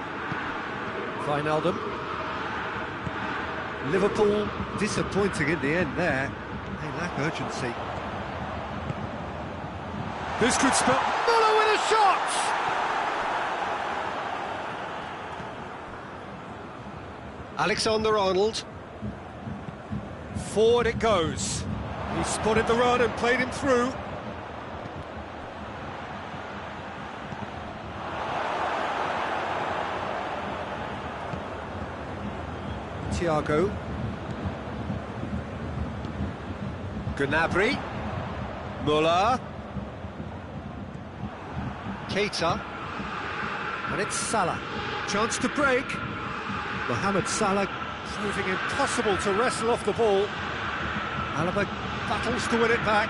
Wijnaldum. Liverpool disappointing in the end there. They lack urgency. This could spell... Muller with a shot! Alexander-Arnold. Forward it goes. He spotted the run and played him through. Thiago. Gnabry. Muller. Keita. And it's Salah. Chance to break. Mohamed Salah proving impossible to wrestle off the ball. Alaba battles to win it back.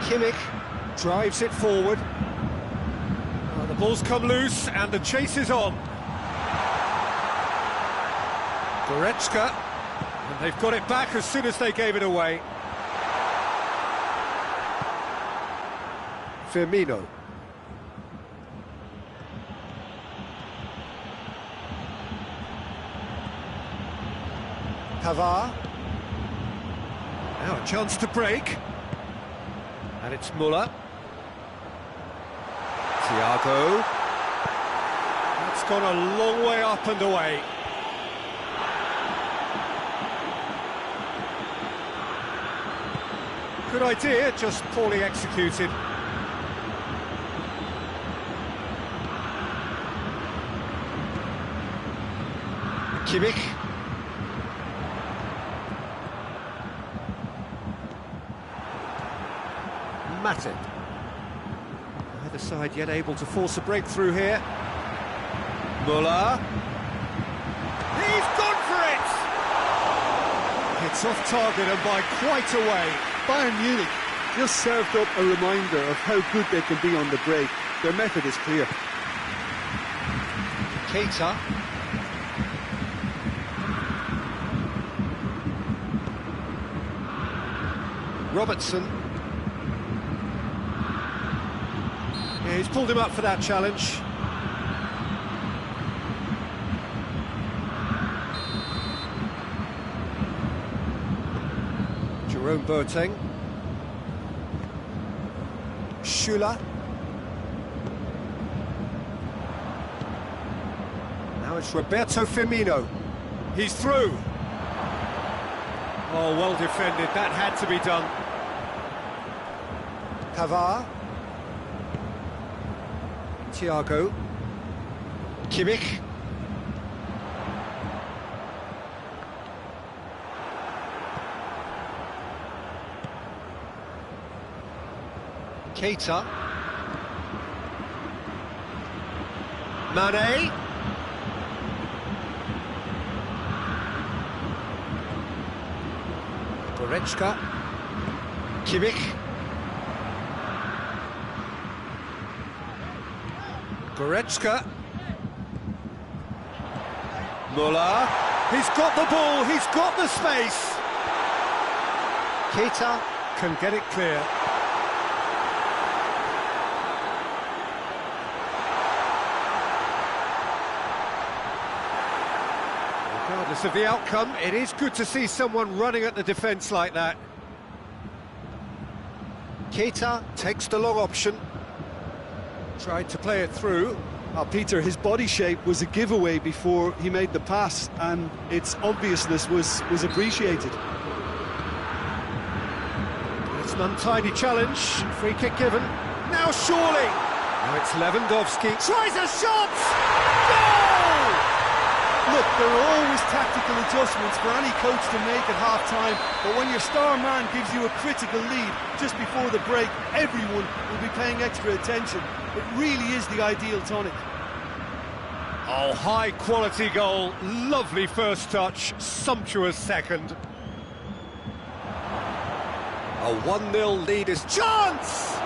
Kimmich drives it forward. Oh, the ball's come loose and the chase is on. Goretzka, and they've got it back as soon as they gave it away. Firmino. Pavard. Now a chance to break. And it's Muller. Thiago. That's gone a long way up and away. Good idea, just poorly executed. Kimmich. Matip. Neither side yet able to force a breakthrough here. Muller. He's gone for it! It's off target and by quite a way. Bayern Munich just served up a reminder of how good they can be on the break. Their method is clear. Keita. Robertson. Yeah, he's pulled him up for that challenge. Jerome Boateng. Schüller. Now it's Roberto Firmino. He's through. Oh, well defended. That had to be done. Pavard. Thiago. Kimmich. Keita. Mane. Goretzka. Kimmich. Goretzka. Muller. He's got the ball, he's got the space. Keita can get it clear. Regardless of the outcome, it is good to see someone running at the defence like that. Keita takes the long option. Tried to play it through. Peter, his body shape was a giveaway before he made the pass, and its obviousness was appreciated. It's an untidy challenge. Free kick given. Now surely. Now it's Lewandowski. Tries a shot! Goal! Look, there are always tactical adjustments for any coach to make at half-time, but when your star man gives you a critical lead just before the break, everyone will be paying extra attention. It really is the ideal tonic. Oh, high-quality goal. Lovely first touch. Sumptuous second. A 1-0 lead is chance!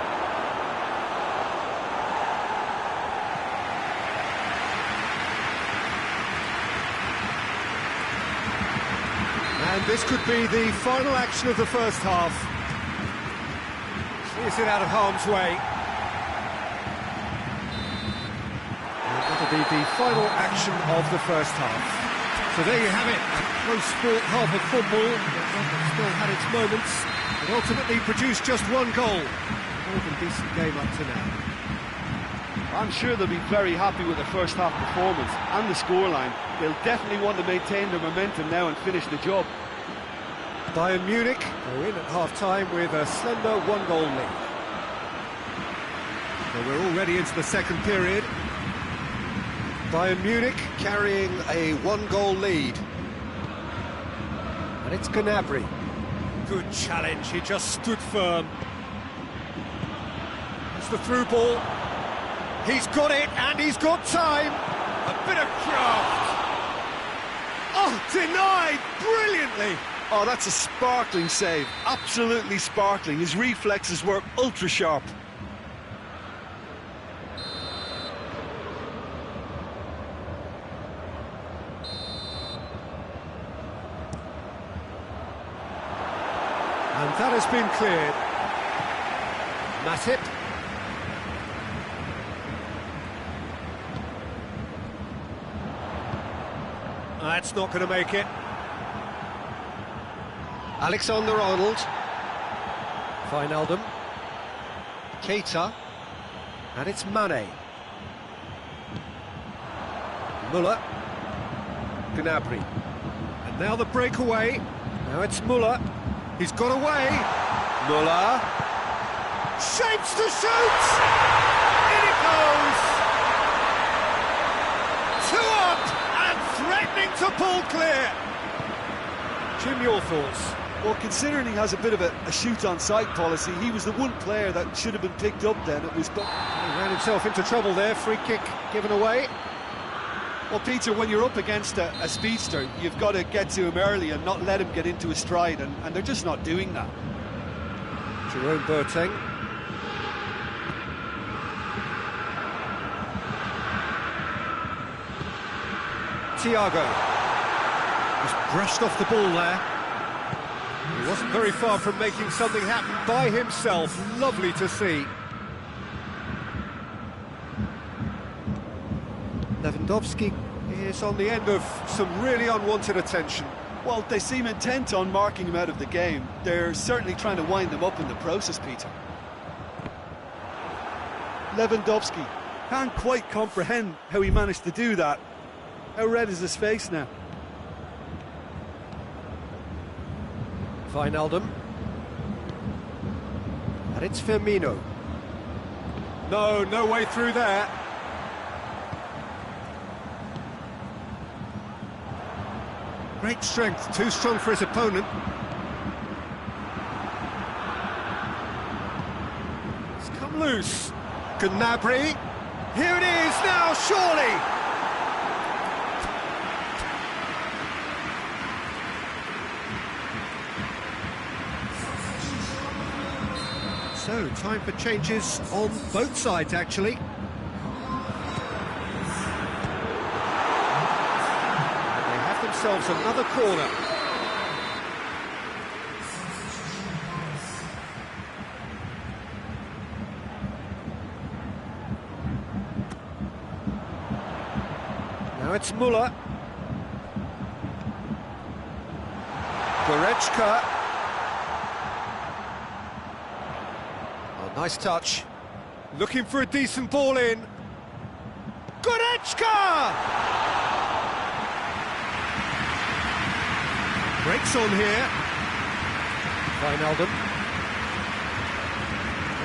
And this could be the final action of the first half. Clears it out of harm's way. And that'll be the final action of the first half. So there you have it, a close-fought half of football that still had its moments, but ultimately produced just one goal. More than decent game up to now. I'm sure they'll be very happy with the first half performance and the scoreline. They'll definitely want to maintain their momentum now and finish the job. Bayern Munich go in at half-time with a slender one-goal lead. So we're already into the second period. Bayern Munich carrying a one-goal lead. And it's Gnabry. Good challenge, he just stood firm. It's the through ball. He's got it, and he's got time. A bit of craft. Oh, denied brilliantly. Oh, that's a sparkling save. Absolutely sparkling. His reflexes were ultra-sharp. And that has been cleared. Matip. That's not going to make it. Alexander-Arnold. Wijnaldum. Keita. And it's Mane. Müller. Gnabry. And now the breakaway. Now it's Müller. He's got away. Müller. Shapes to shoot! In it goes! 2 up and threatening to pull clear. Jim, your thoughts? Well, considering he has a bit of a shoot-on-sight policy, he was the one player that should have been picked up then. It was. He ran himself into trouble there. Free kick given away. Well, Peter, when you're up against a speedster, you've got to get to him early and not let him get into a stride, and they're just not doing that. Jerome Boateng. Thiago. Just brushed off the ball there. He wasn't very far from making something happen by himself. Lovely to see. Lewandowski is on the end of some really unwanted attention. Well, they seem intent on marking him out of the game. They're certainly trying to wind him up in the process, Peter. Lewandowski can't quite comprehend how he managed to do that. How red is his face now? Wijnaldum. And it's Firmino. No way through there. Great strength, too strong for his opponent. It's come loose. Gnabry. Here it is now, surely. So, time for changes on both sides, actually. And they have themselves another corner. Now it's Müller. Goretzka. Oh, nice touch. Looking for a decent ball in. Goretzka! Breaks on here. Wijnaldum.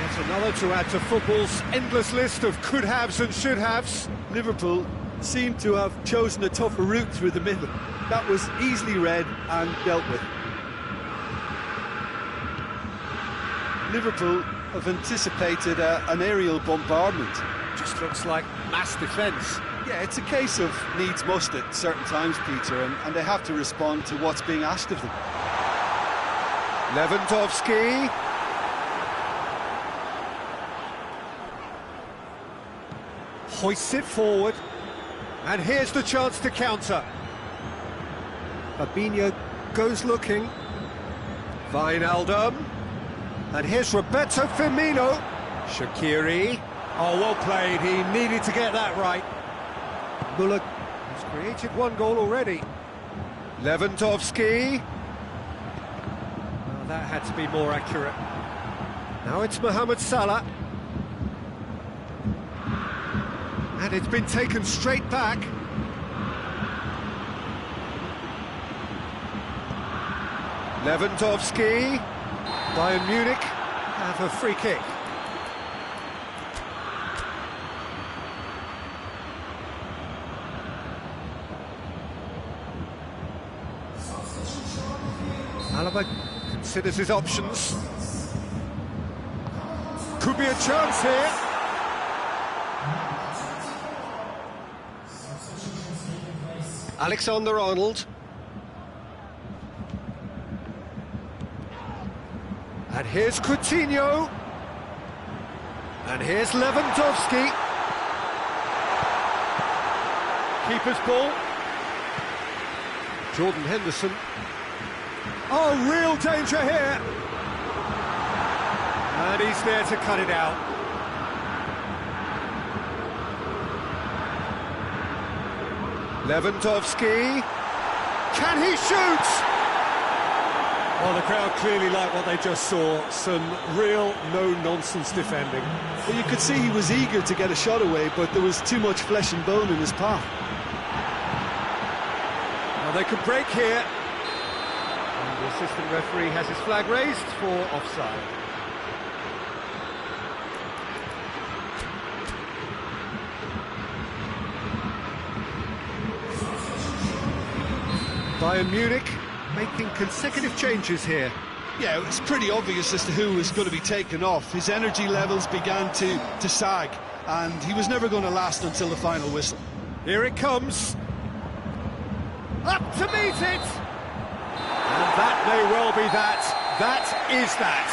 Yet another to add to football's endless list of could-haves and should-haves. Liverpool seem to have chosen a tougher route through the middle. That was easily read and dealt with. Liverpool have anticipated an aerial bombardment. Just looks like mass defence. Yeah, it's a case of needs must at certain times, Peter, and they have to respond to what's being asked of them. Lewandowski. Hoists it forward. And here's the chance to counter. Fabinho goes looking. Wijnaldum. And here's Roberto Firmino. Shaqiri. Oh, well played. He needed to get that right. Muller has created one goal already. Lewandowski. Well, that had to be more accurate. Now it's Mohamed Salah. And it's been taken straight back. Lewandowski. Bayern Munich have a free kick. Alaba considers his options. Could be a chance here. Alexander-Arnold. And here's Coutinho. And here's Lewandowski. Keeper's ball. Jordan Henderson. Oh, real danger here. And he's there to cut it out. Lewandowski. Can he shoot? Well, the crowd clearly like what they just saw. Some real no-nonsense defending. Well, you could see he was eager to get a shot away, but there was too much flesh and bone in his path. Well, they could break here. And the assistant referee has his flag raised for offside. Bayern Munich making consecutive changes here. Yeah, it was pretty obvious as to who was going to be taken off. His energy levels began to sag, and he was never going to last until the final whistle. Here it comes. Up to meet it! And that may well be that. That is that.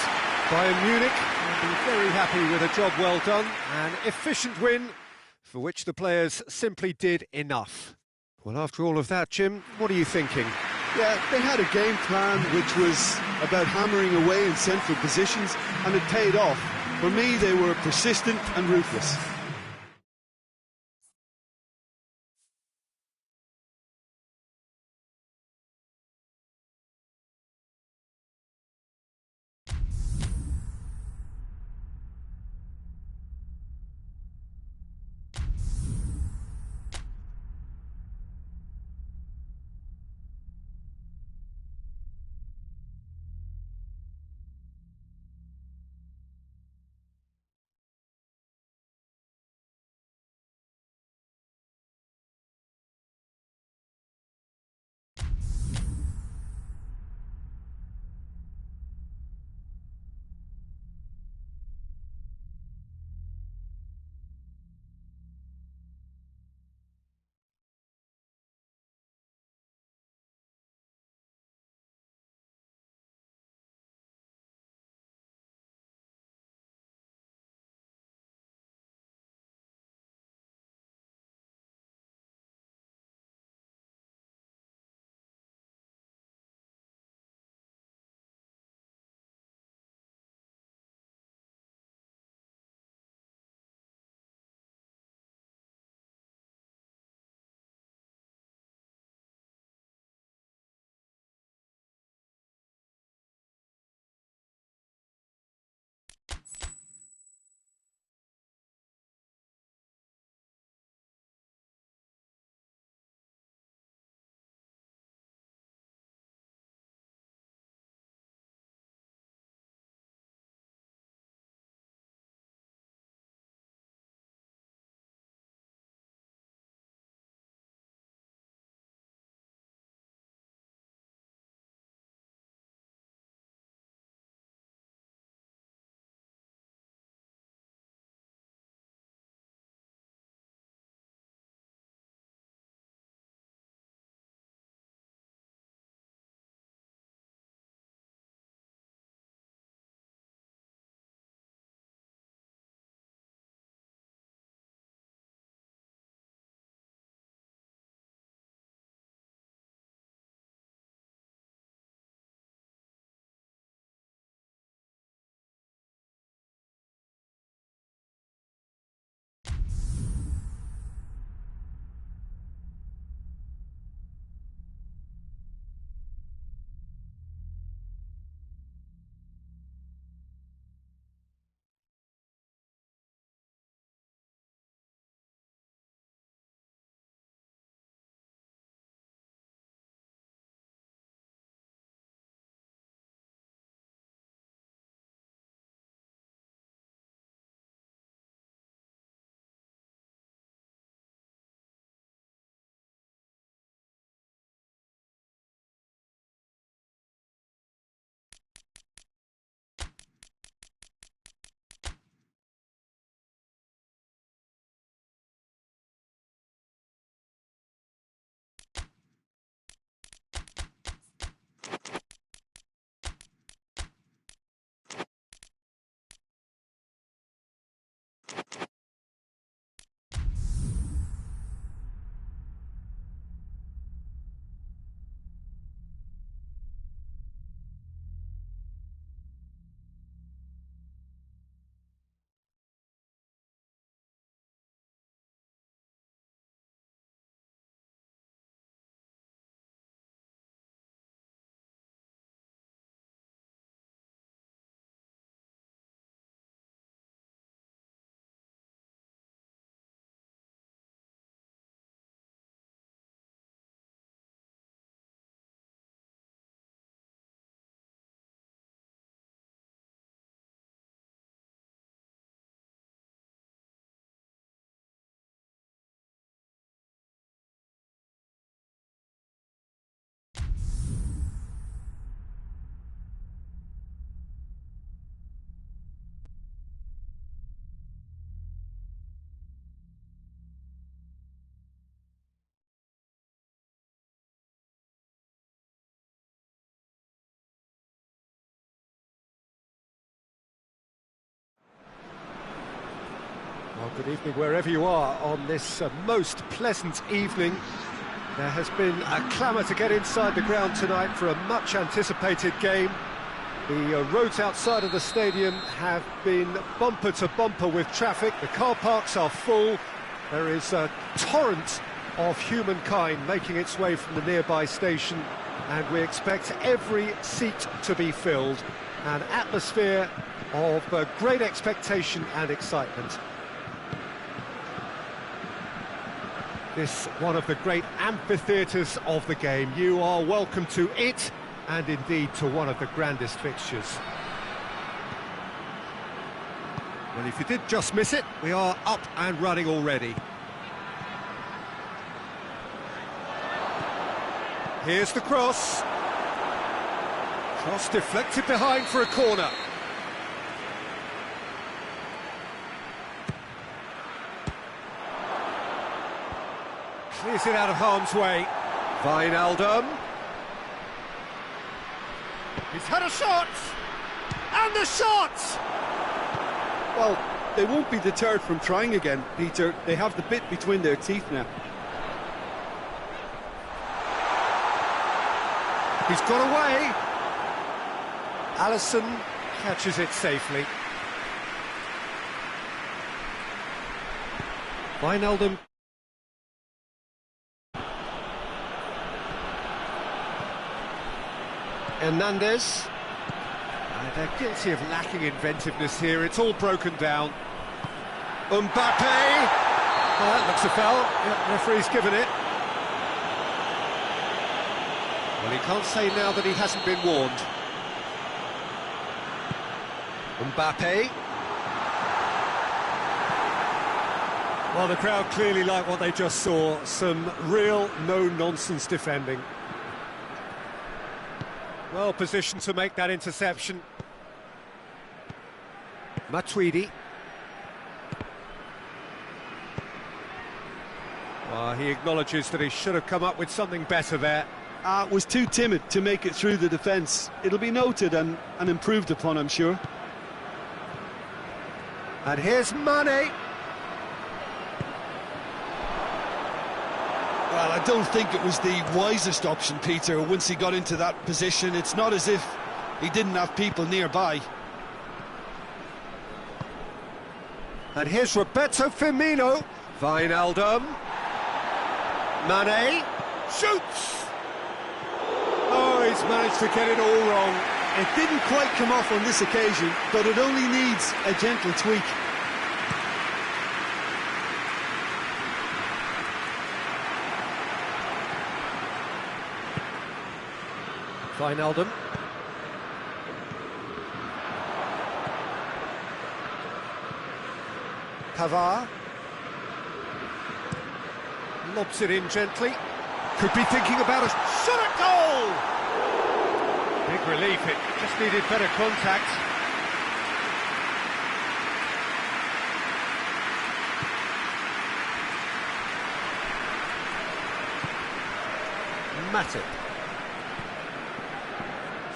Bayern Munich will be very happy with a job well done. An efficient win for which the players simply did enough. Well, after all of that, Jim, what are you thinking? Yeah, they had a game plan which was about hammering away in central positions, and it paid off. For me, they were persistent and ruthless. Good evening wherever you are on this most pleasant evening. There has been a clamour to get inside the ground tonight for a much anticipated game. The roads outside of the stadium have been bumper to bumper with traffic. The car parks are full. There is a torrent of humankind making its way from the nearby station, and we expect every seat to be filled. An atmosphere of great expectation and excitement. This one of the great amphitheatres of the game. You are welcome to it, and indeed to one of the grandest fixtures. Well, if you did just miss it, we are up and running already. Here's the cross. Cross deflected behind for a corner. Clears it out of harm's way. Wijnaldum. He's had a shot! And the shot! Well, they won't be deterred from trying again, Peter. They have the bit between their teeth now. He's got away. Alisson catches it safely. Wijnaldum. Hernandez. They're guilty of lacking inventiveness here. It's all broken down. Mbappe. Oh, that looks a foul. Yeah, referee's given it. Well, he can't say now that he hasn't been warned. Mbappe. Well, the crowd clearly like what they just saw. Some real no-nonsense defending. Well positioned to make that interception. Matuidi. Well, he acknowledges that he should have come up with something better there. Was too timid to make it through the defence. It'll be noted and improved upon, I'm sure. And here's Mane. Well, I don't think it was the wisest option, Peter, once he got into that position. It's not as if he didn't have people nearby. And here's Roberto Firmino. Wijnaldum. Mane. Shoots! Oh, he's managed to get it all wrong. It didn't quite come off on this occasion, but it only needs a gentle tweak. Wijnaldum. Pavard. Lobs it in gently. Could be thinking about a shot at goal! Big relief, it just needed better contact. Matip.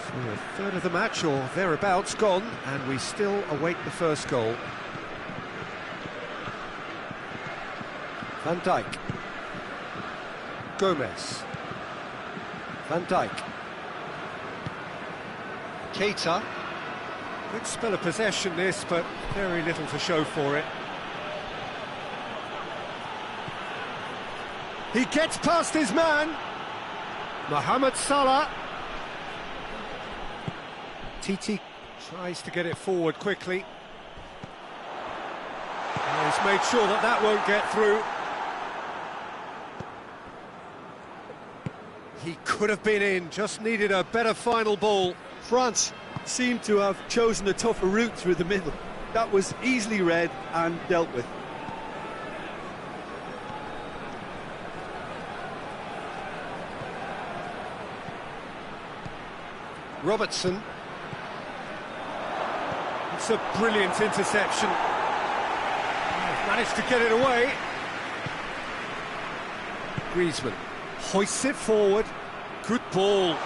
So a third of the match, or thereabouts, gone, and we still await the first goal. Van Dijk. Gomez. Van Dijk. Keita. Good spell of possession this, but very little to show for it. He gets past his man. Mohamed Salah. Titi tries to get it forward quickly. And he's made sure that that won't get through. He could have been in, just needed a better final ball. France seemed to have chosen a tougher route through the middle. That was easily read and dealt with. Robertson. It's a brilliant interception. Managed to get it away. Griezmann hoists it forward. Good ball.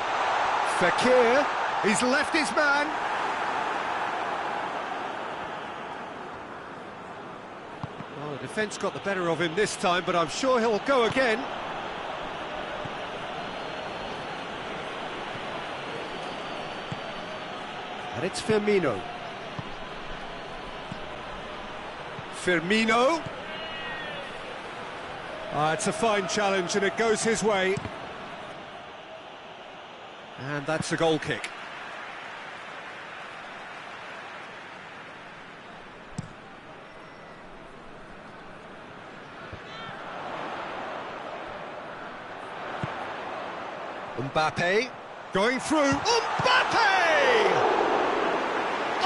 Fekir, he's left his man. Well, The defence got the better of him this time, but I'm sure he'll go again. And it's Firmino. Firmino. It's a fine challenge and it goes his way. And that's a goal kick. Mbappe going through. Mbappe!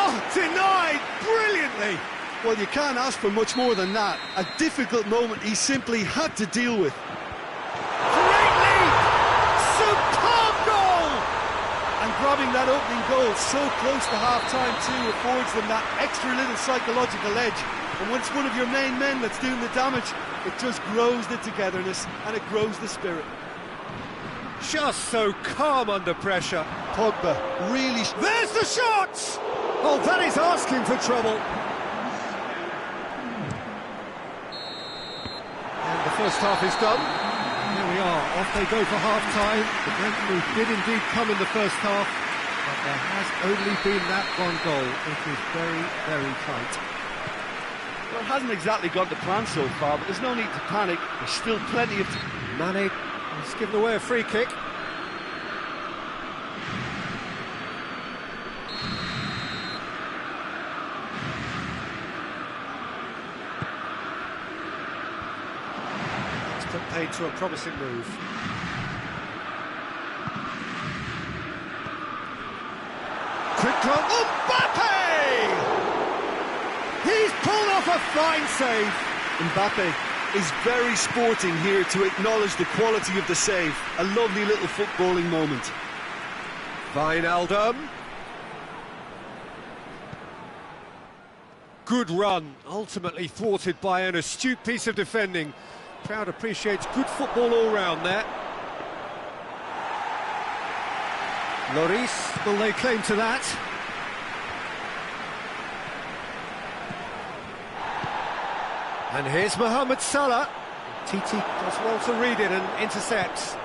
Oh, denied brilliantly. Well, you can't ask for much more than that. A difficult moment he simply had to deal with. Great lead! Superb goal! And grabbing that opening goal so close to half-time too affords them that extra little psychological edge. And when it's one of your main men that's doing the damage, it just grows the togetherness and it grows the spirit. Just so calm under pressure. Pogba really... There's the shot! Oh, that is asking for trouble. And the first half is done. Here we are, off they go for half-time. The breakthrough did indeed come in the first half, but there has only been that one goal. It is very, very tight. Well, it hasn't exactly gone to plan so far, but there's no need to panic. There's still plenty of... Mane has given away a free kick. It's put paid to a promising move. Quick goal. Mbappe! He's pulled off a fine save. Mbappe is very sporting here to acknowledge the quality of the save. A lovely little footballing moment. Wijnaldum. Good run, ultimately thwarted by an astute piece of defending. Crowd appreciates good football all round there. Lloris, will they claim to that? And here's Mohamed Salah. Titi does well to read it and intercepts.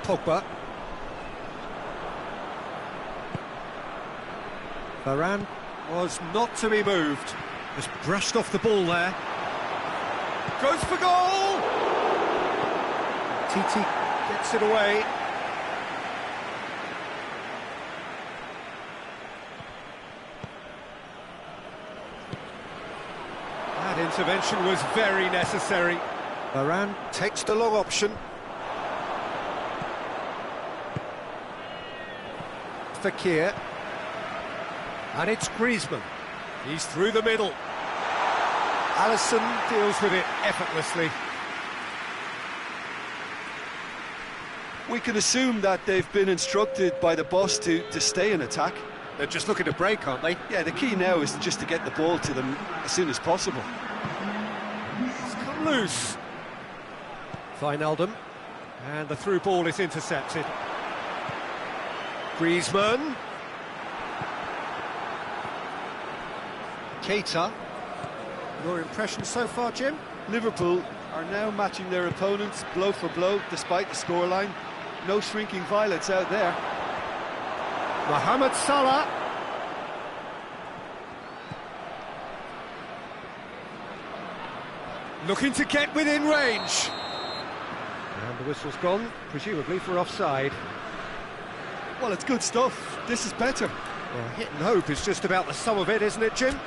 Pogba. Varane was not to be moved. Just brushed off the ball there. Goes for goal! Titi gets it away. That intervention was very necessary. Varane takes the long option. Fekir. And it's Griezmann. He's through the middle. Alisson deals with it effortlessly. We can assume that they've been instructed by the boss to stay in attack. They're just looking to break, aren't they? Yeah, the key now is just to get the ball to them as soon as possible. It's come loose. Wijnaldum. And the through ball is intercepted. Griezmann. Keita. Your impression so far, Jim? Liverpool are now matching their opponents blow for blow despite the scoreline. No shrinking violets out there. Mohamed Salah. Looking to get within range. And the whistle's gone, presumably for offside. Well, it's good stuff. This is better. Well, hit and hope is just about the sum of it, isn't it, Jim?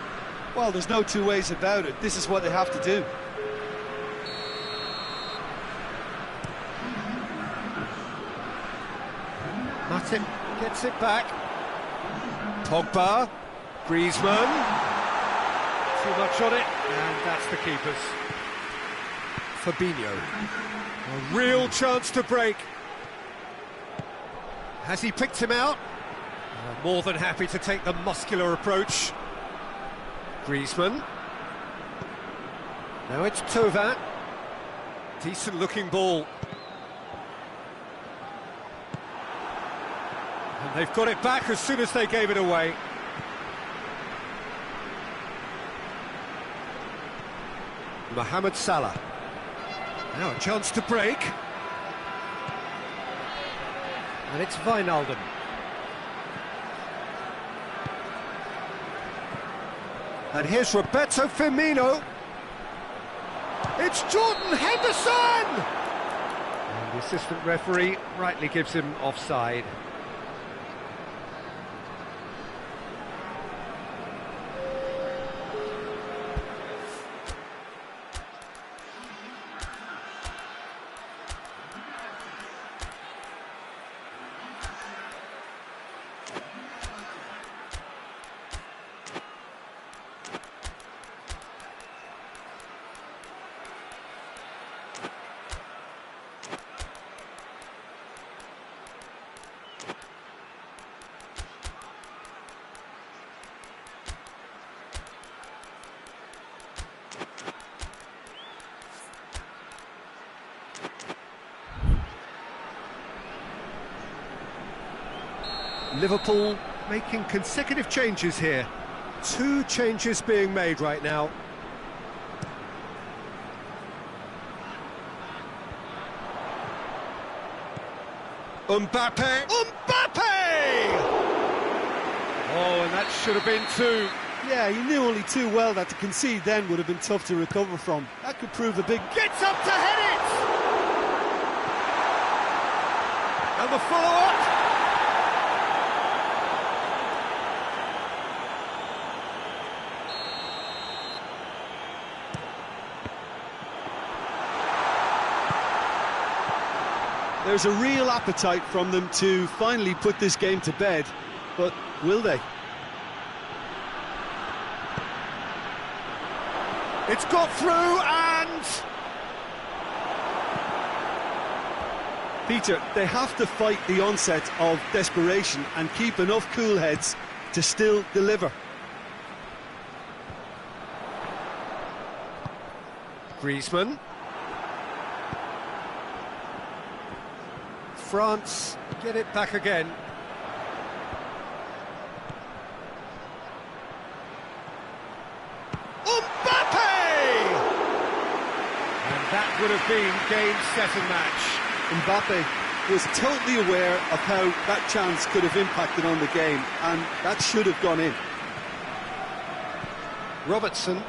Well, there's no two ways about it. This is what they have to do. Matip gets it back. Pogba. Griezmann. Too much on it, and that's the keeper's. Fabinho. A real chance to break. Has he picked him out? More than happy to take the muscular approach. Griezmann. Now it's Thauvin. Decent looking ball. And they've got it back as soon as they gave it away. Mohamed Salah. Now a chance to break. And it's Wijnaldum. And here's Roberto Firmino. It's Jordan Henderson! And the assistant referee rightly gives him offside. Liverpool making consecutive changes here. 2 changes being made right now. Mbappe! Oh, and that should have been 2. Yeah, he knew only too well that to concede then would have been tough to recover from. That could prove a big... Gets up to head it! And the follow-up! There's a real appetite from them to finally put this game to bed, but will they? It's got through and... Peter, they have to fight the onset of desperation and keep enough cool heads to still deliver. Griezmann. France get it back again. Mbappe! And that would have been game, set and match. Mbappe was totally aware of how that chance could have impacted on the game, and that should have gone in. Robertson.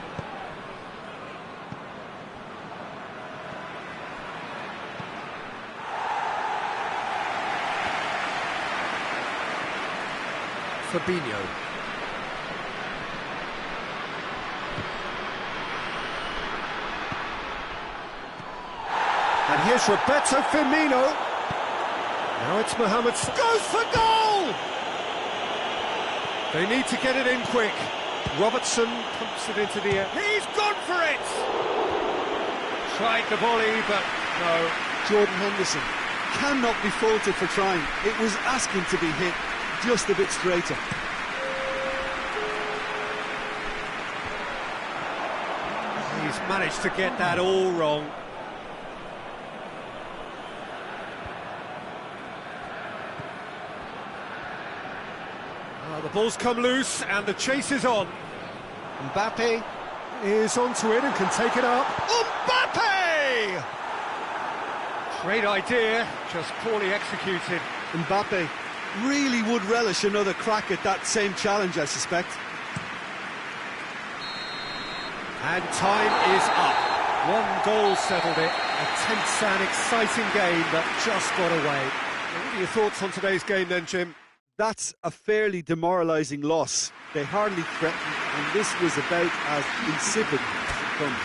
Fabinho. And here's Roberto Firmino. Now it's Mohamed. Goes for goal! They need to get it in quick. Robertson pumps it into the air. He's gone for it! Tried the volley, but no. Jordan Henderson cannot be faulted for trying. It was asking to be hit just a bit straighter. He's managed to get that all wrong. The ball's come loose and the chase is on. Mbappe is onto it and can take it up. Mbappe! Great idea, just poorly executed. Mbappe really would relish another crack at that same challenge, I suspect. And time is up. 1 goal settled it. A tense and exciting game that just got away. What are your thoughts on today's game then, Jim? That's a fairly demoralising loss. They hardly threatened, and this was about as insipid as it comes.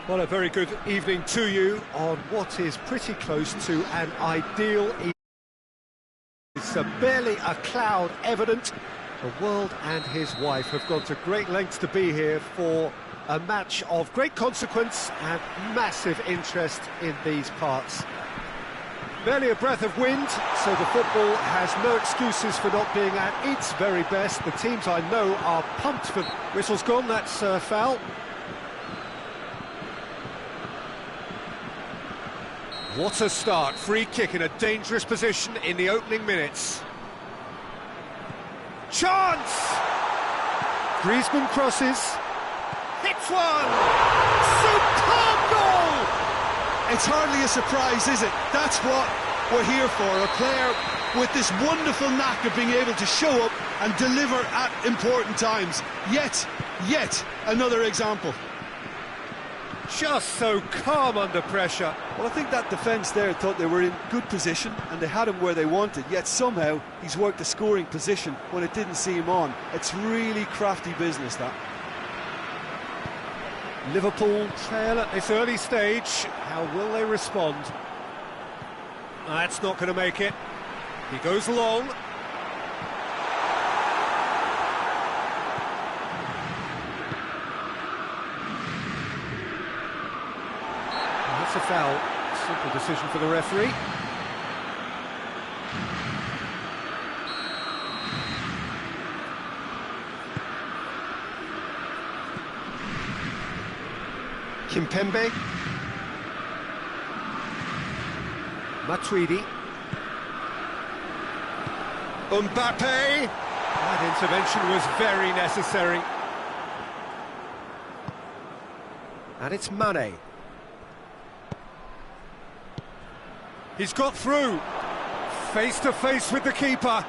Well, a very good evening to you on what is pretty close to an ideal evening. It's barely a cloud evident. The world and his wife have gone to great lengths to be here for a match of great consequence and massive interest in these parts. Barely a breath of wind, so the football has no excuses for not being at its very best. The teams I know are pumped for... Whistle's gone, that's foul. What a start, free kick in a dangerous position in the opening minutes. Chance! Griezmann crosses, hits one! Superb goal! It's hardly a surprise, is it? That's what we're here for, a player with this wonderful knack of being able to show up and deliver at important times. Yet another example. Just so calm under pressure. Well, I think that defence there thought they were in good position and they had him where they wanted, yet somehow he's worked a scoring position when it didn't seem on. It's really crafty business, that. Liverpool trail at this early stage. How will they respond? That's not going to make it. He goes long. That's a foul. Simple decision for the referee. Kimpembe. Matuidi. Mbappe. That intervention was very necessary. And it's Mane. He's got through. Face to face with the keeper.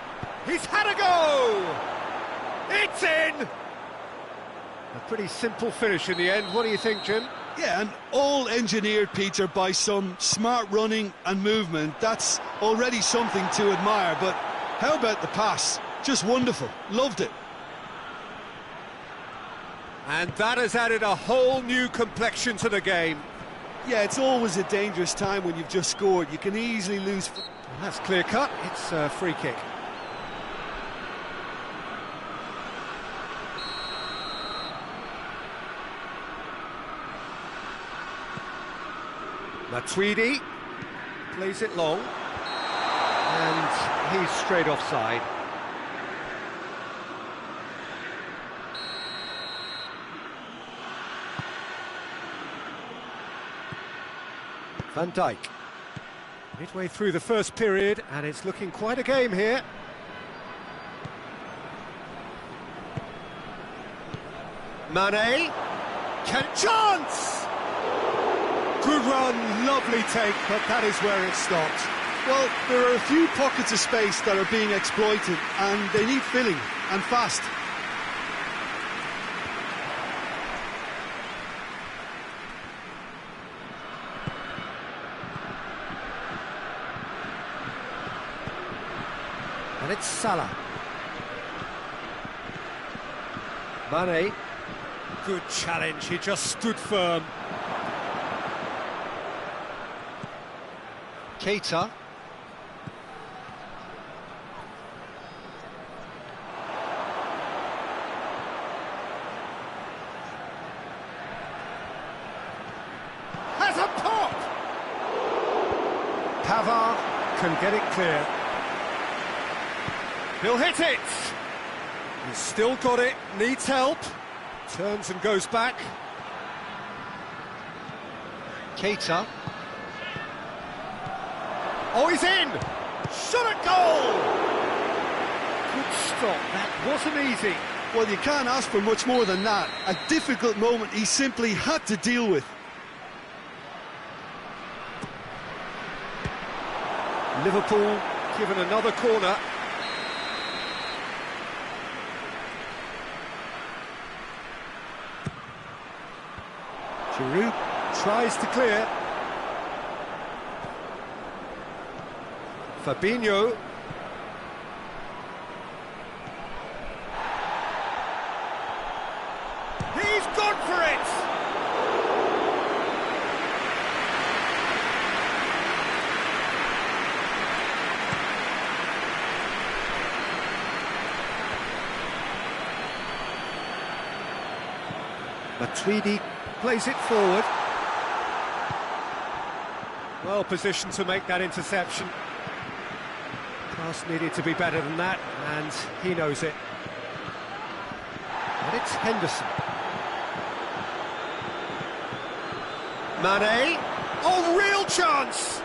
He's had a go! It's in! A pretty simple finish in the end. What do you think, Jim? Yeah, and all engineered, Peter, by some smart running and movement. That's already something to admire, but how about the pass? Just wonderful. Loved it. And that has added a whole new complexion to the game. Yeah, it's always a dangerous time when you've just scored. You can easily lose... That's clear cut. It's a free kick. Matuidi plays it long, and he's straight offside. Van Dijk. Midway through the first period, and it's looking quite a game here. Mane. Chance! Good run, lovely take, but that is where it stopped. Well, there are a few pockets of space that are being exploited, and they need filling, and fast. And it's Salah. Mane. Good challenge, he just stood firm. Keita. Has a pop! Pavard can get it clear. He'll hit it! He's still got it, needs help. Turns and goes back. Keita. Oh, he's in! Shot at goal! Good stop, that wasn't easy. Well, you can't ask for much more than that. A difficult moment he simply had to deal with. Liverpool given another corner. Giroud tries to clear. Fabinho. He's gone for it! Matuidi plays it forward. Well positioned to make that interception. Pass needed to be better than that, and he knows it. And it's Henderson. Mane. Oh, real chance!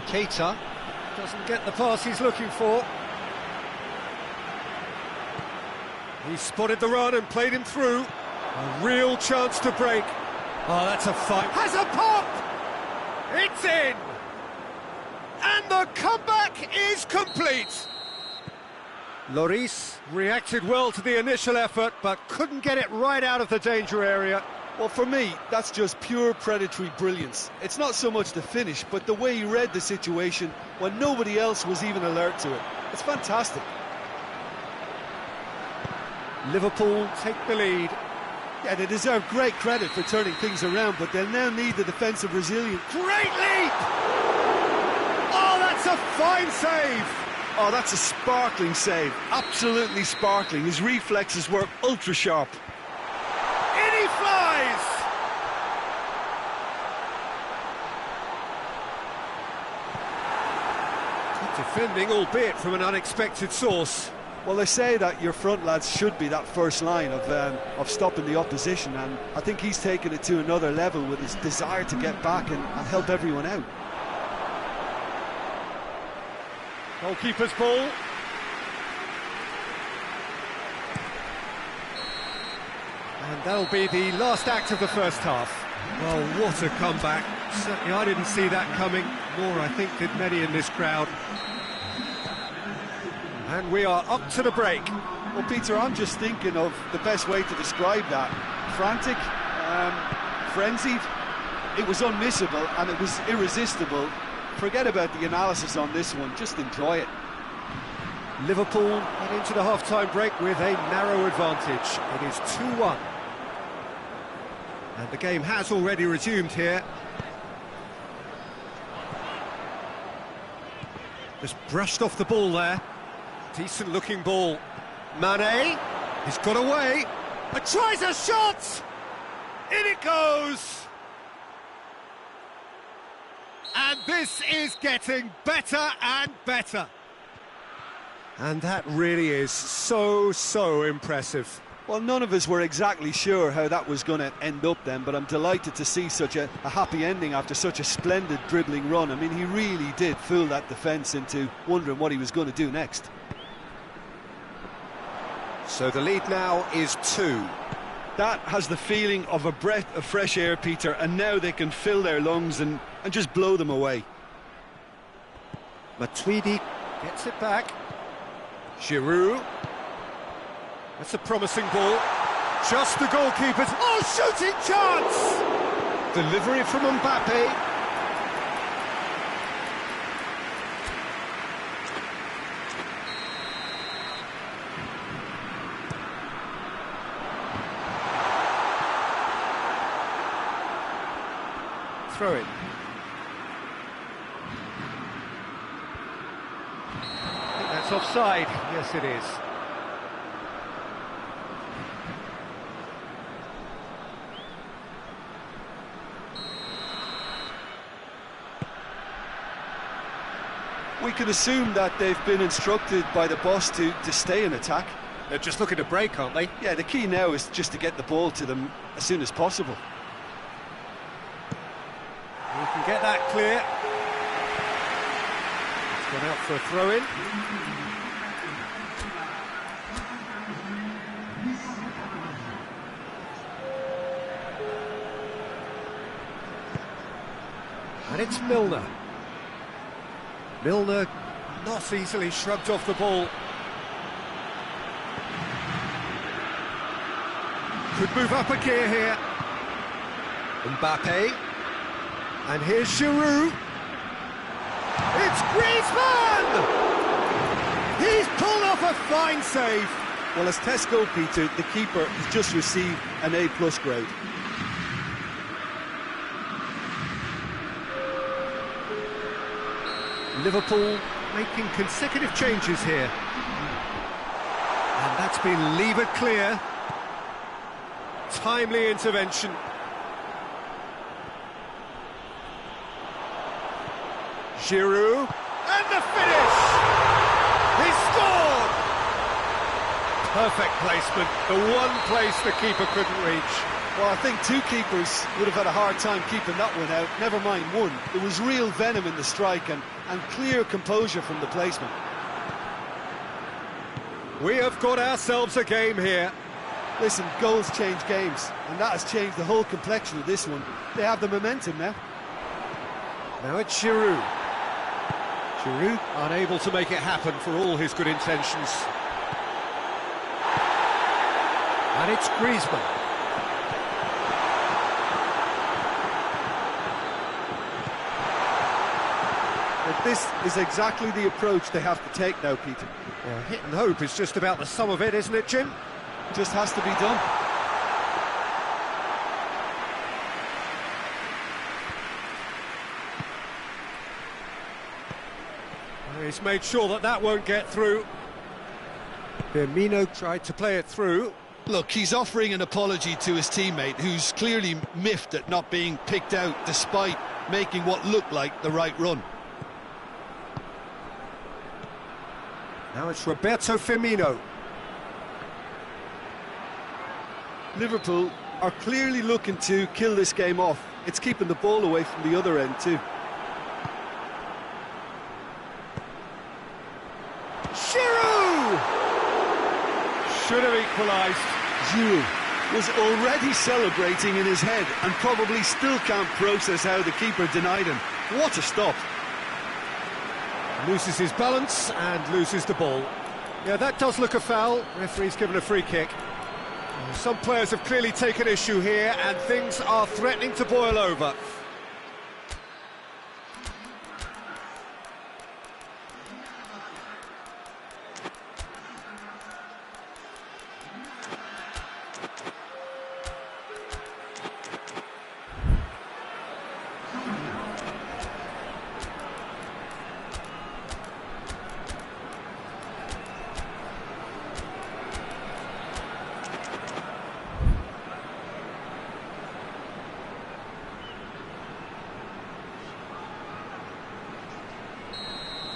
Keita doesn't get the pass he's looking for. He spotted the run and played him through. A real chance to break. Oh, that's a fight. Has a pop! It's in! And the comeback is complete! Lloris reacted well to the initial effort, but couldn't get it right out of the danger area. Well, for me, that's just pure predatory brilliance. It's not so much the finish, but the way he read the situation when nobody else was even alert to it. It's fantastic. Liverpool take the lead. Yeah, they deserve great credit for turning things around, but they'll now need the defensive resilience. Great leap! Oh, that's a fine save! Oh, that's a sparkling save. Absolutely sparkling. His reflexes were ultra sharp. In he flies! Good defending, albeit from an unexpected source. Well, they say that your front lads should be that first line of stopping the opposition, and I think he's taken it to another level with his desire to get back and help everyone out. Goalkeeper's ball. And that'll be the last act of the first half. Well, what a comeback. Certainly I didn't see that coming, nor I think did many in this crowd. And we are up to the break. Well, Peter, I'm just thinking of the best way to describe that. Frantic, frenzied. It was unmissable and it was irresistible. Forget about the analysis on this one, just enjoy it. Liverpool head into the half-time break with a narrow advantage. It is 2-1. And the game has already resumed here. Just brushed off the ball there. Decent looking ball. Mane, he's got away. Tries a shot! In it goes! And this is getting better and better. And that really is so impressive. Well, none of us were exactly sure how that was going to end up then, but I'm delighted to see such a happy ending after such a splendid dribbling run. I mean, he really did fool that defence into wondering what he was going to do next. So the lead now is 2. That has the feeling of a breath of fresh air, Peter, and now they can fill their lungs and just blow them away. Matuidi gets it back. Giroud. That's a promising ball. Just the goalkeeper's... Oh, shooting chance! Delivery from Mbappe. Throw it. I think that's offside. Yes, it is. We can assume that they've been instructed by the boss to stay in attack. They're just looking to break, aren't they? Yeah, the key now is just to get the ball to them as soon as possible. We can get that clear. It's gone out for a throw-in. And it's Milner. Milner not easily shrugged off the ball. Could move up a gear here. Mbappe. And here's Giroud. It's Griezmann! He's pulled off a fine save. Well, as Tesco, Peter, the keeper has just received an A+ grade. Liverpool making consecutive changes here. And that's been levered clear. Timely intervention. Giroud, and the finish! He scored! Perfect placement, the one place the keeper couldn't reach. Well, I think two keepers would have had a hard time keeping that one out, never mind one. There was real venom in the strike and clear composure from the placement. We have got ourselves a game here. Listen, goals change games, and that has changed the whole complexion of this one. They have the momentum now. Now it's Giroud. Giroud unable to make it happen for all his good intentions. And it's Griezmann. But this is exactly the approach they have to take now, Peter. Well, hit and hope is just about the sum of it, isn't it, Jim? Just has to be done. He's made sure that that won't get through. Firmino tried to play it through. Look, he's offering an apology to his teammate, who's clearly miffed at not being picked out despite making what looked like the right run. Now it's Roberto Firmino. Liverpool are clearly looking to kill this game off. It's keeping the ball away from the other end too. Giroud! Should have equalised. Giroud was already celebrating in his head and probably still can't process how the keeper denied him. What a stop. Loses his balance and loses the ball. Yeah, that does look a foul. Referee's given a free kick. Some players have clearly taken issue here and things are threatening to boil over.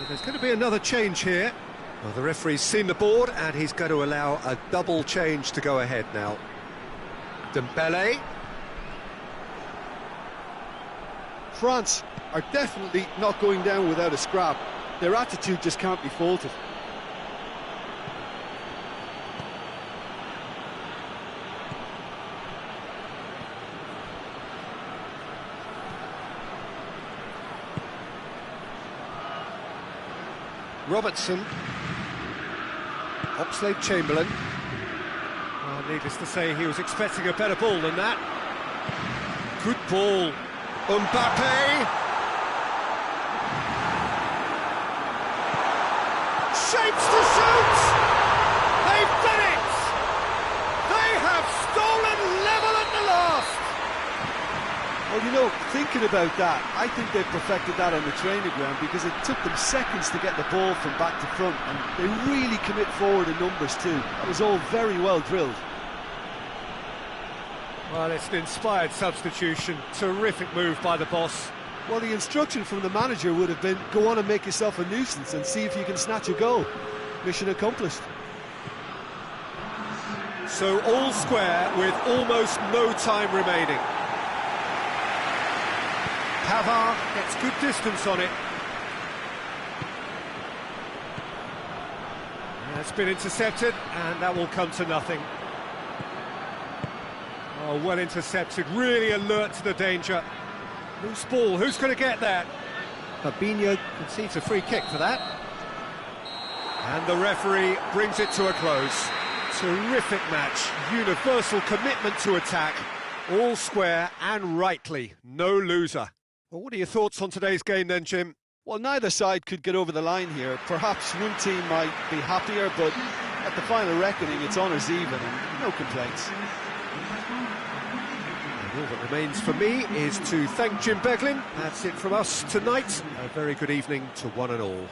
There's going to be another change here. Well, the referee's seen the board and he's going to allow a double change to go ahead now. Dembele. France are definitely not going down without a scrap. Their attitude just can't be faulted. Robertson. Oxlade-Chamberlain. Well, needless to say, he was expecting a better ball than that. Good ball. Mbappe. Shapes to shoot! They've done it! They have stolen level at the last! Well, you know, thinking about that, I think they've perfected that on the training ground because it took them seconds to get the ball from back to front, and they really commit forward in numbers too. That was all very well drilled. Well, it's an inspired substitution. Terrific move by the boss. Well, the instruction from the manager would have been, go on and make yourself a nuisance and see if you can snatch a goal. Mission accomplished. So all square with almost no time remaining. Pavard gets good distance on it. It's been intercepted, and that will come to nothing. Oh, well intercepted, really alert to the danger. Loose ball, who's going to get that? Fabinho concedes a free kick for that. And the referee brings it to a close. Terrific match, universal commitment to attack. All square and rightly, no loser. Well, what are your thoughts on today's game then, Jim? Well, neither side could get over the line here. Perhaps one team might be happier, but at the final reckoning, it's honours even and no complaints. All that remains for me is to thank Jim Beglin. That's it from us tonight. A very good evening to one and all.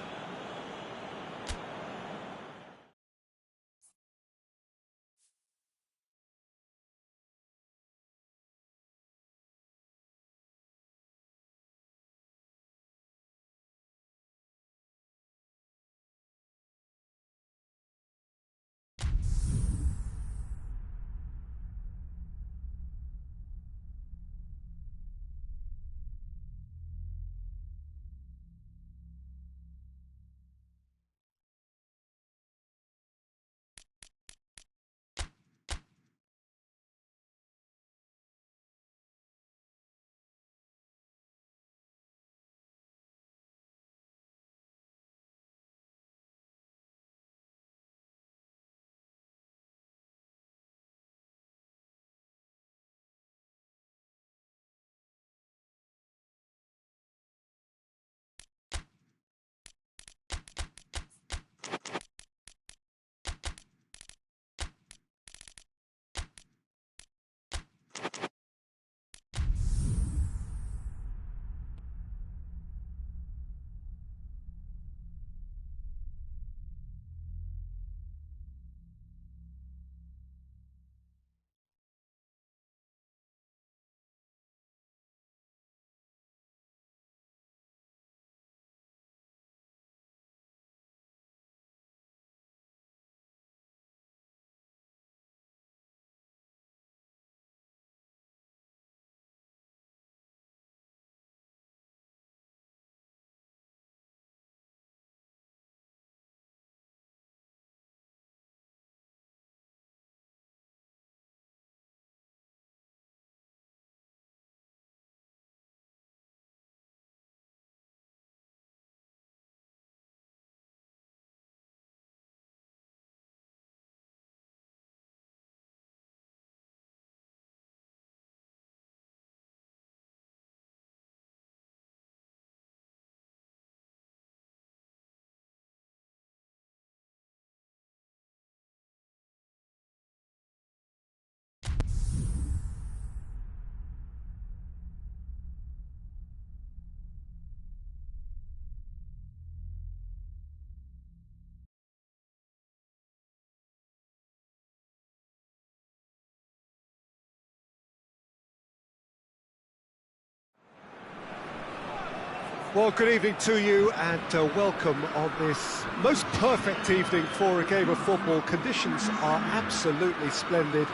Well, good evening to you and welcome on this most perfect evening for a game of football. Conditions are absolutely splendid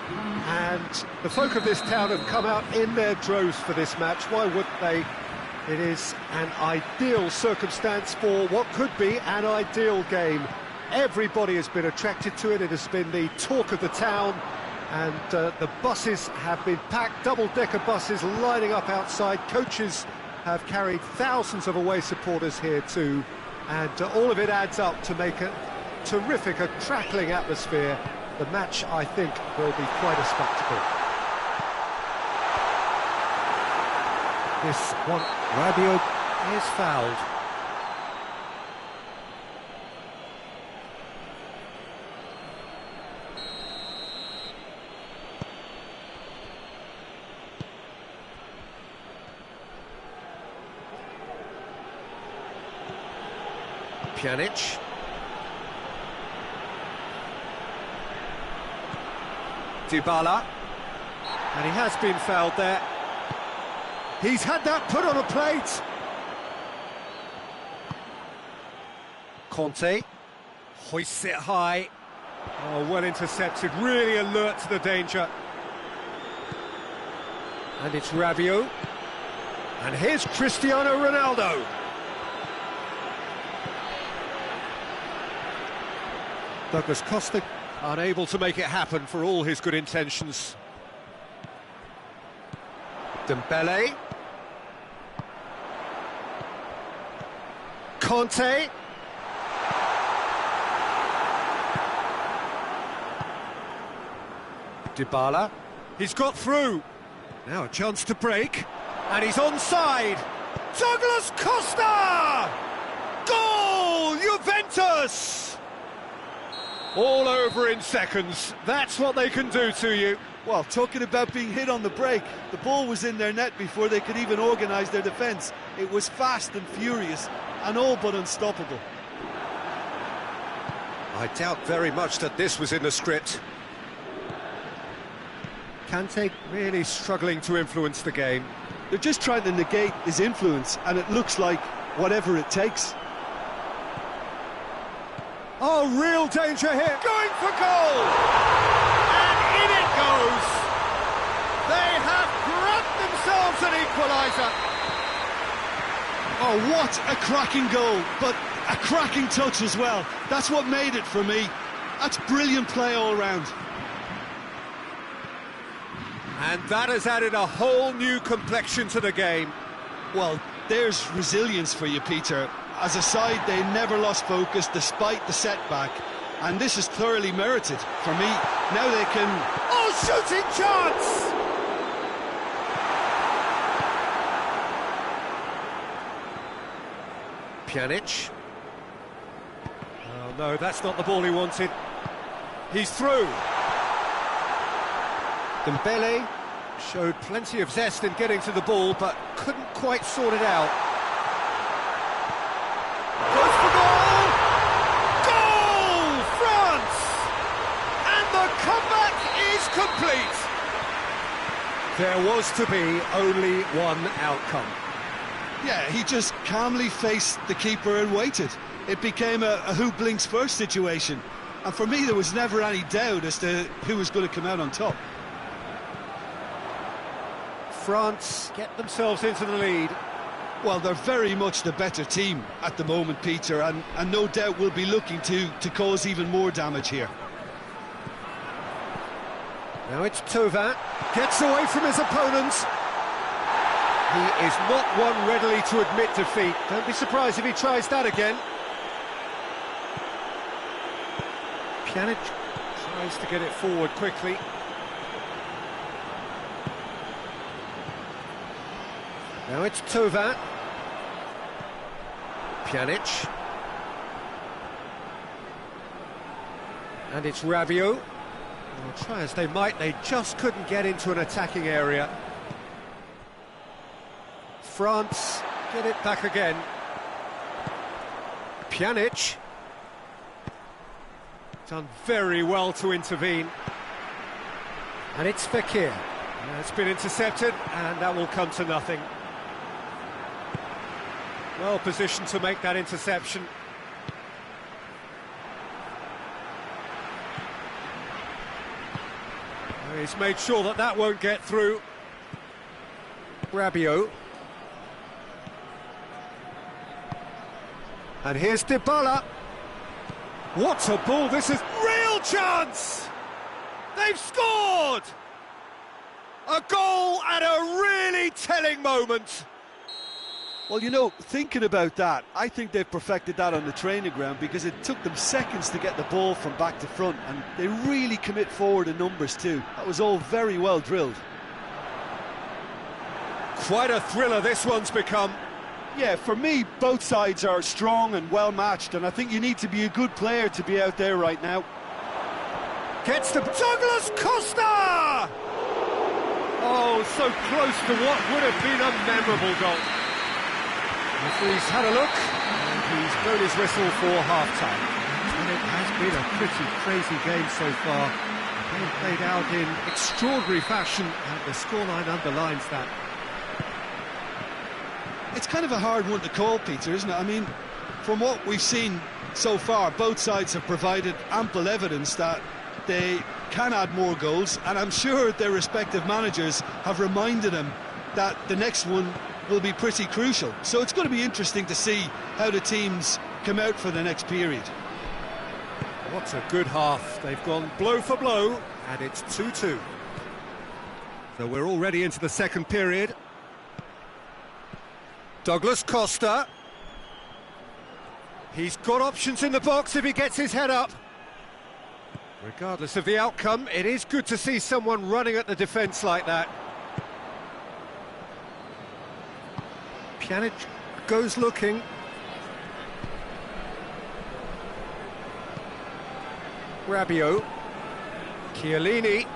and the folk of this town have come out in their droves for this match. Why wouldn't they? It is an ideal circumstance for what could be an ideal game. Everybody has been attracted to it. It has been the talk of the town and the buses have been packed, double-decker buses lining up outside. Coaches have carried thousands of away supporters here too, and all of it adds up to make a terrific, a crackling atmosphere. The match, I think, will be quite a spectacle. This one, Rabiot is fouled. Pjanic. Dybala. And he has been fouled there. He's had that put on a plate. Conte. Hoists it high. Oh, well intercepted, really alert to the danger. And it's Rabiot. And here's Cristiano Ronaldo. Douglas Costa unable to make it happen for all his good intentions. Dembele. Conte. Dybala. He's got through. Now a chance to break. And he's onside. Douglas Costa! Goal! Juventus! All over in seconds. That's what they can do to you. Well, talking about being hit on the break, the ball was in their net before they could even organise their defence. It was fast and furious and all but unstoppable. I doubt very much that this was in the script. Kante really struggling to influence the game. They're just trying to negate his influence, and it looks like whatever it takes. Oh, real danger here. Going for goal! And in it goes! They have grabbed themselves an equaliser. Oh, what a cracking goal, but a cracking touch as well. That's what made it for me. That's brilliant play all round. And that has added a whole new complexion to the game. Well, there's resilience for you, Peter. As a side, they never lost focus despite the setback, and this is thoroughly merited for me. Now they can... Oh, shooting chance! Pjanic. Oh no, that's not the ball he wanted. He's through. Dembele showed plenty of zest in getting to the ball, but couldn't quite sort it out. Goes for goal! Goal! France! And the comeback is complete! There was to be only one outcome. Yeah, he just calmly faced the keeper and waited. It became a who blinks first situation. And for me, there was never any doubt as to who was going to come out on top. France get themselves into the lead. Well, they're very much the better team at the moment, Peter, and no doubt will be looking to cause even more damage here. Now it's Thauvin, gets away from his opponents. He is not one readily to admit defeat. Don't be surprised if he tries that again. Pjanic tries to get it forward quickly. Now it's Thauvin. Pjanic. And it's Rabiot. Well, try as they might, they just couldn't get into an attacking area. France get it back again. Pjanic. Done very well to intervene. And it's Fekir. It's been intercepted, and that will come to nothing. Well positioned to make that interception. He's made sure that that won't get through. Rabiot. And here's Dybala. What a ball, this is real chance! They've scored! A goal at a really telling moment. Well, you know, thinking about that, I think they've perfected that on the training ground because it took them seconds to get the ball from back to front, and they really commit forward in numbers too. That was all very well drilled. Quite a thriller this one's become. Yeah, for me, both sides are strong and well matched, and I think you need to be a good player to be out there right now. Gets to Douglas Costa! Oh, so close to what would have been a memorable goal. He's had a look, and he's blown his whistle for half-time. And it has been a pretty crazy game so far. The game played out in extraordinary fashion, and the scoreline underlines that. It's kind of a hard one to call, Peter, isn't it? I mean, from what we've seen so far, both sides have provided ample evidence that they can add more goals, and I'm sure their respective managers have reminded them that the next one will be pretty crucial. So it's going to be interesting to see how the teams come out for the next period. What a good half. They've gone blow for blow, and it's 2-2. So we're already into the second period. Douglas Costa. He's got options in the box if he gets his head up. Regardless of the outcome, it is good to see someone running at the defence like that. Pjanic goes looking. Rabiot. Chiellini.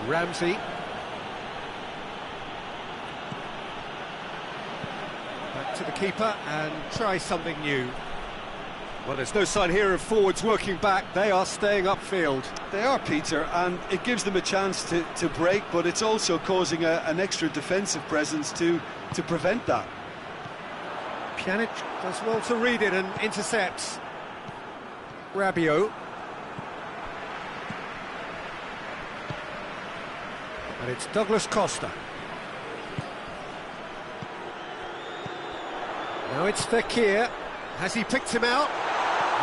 Ramsey. Back to the keeper and try something new. Well, there's no sign here of forwards working back. They are staying upfield. They are, Peter, and it gives them a chance to break, but it's also causing an extra defensive presence to prevent that. Pjanic does well to read it and intercepts. Rabiot. And it's Douglas Costa. Now it's Fekir. Has he picked him out?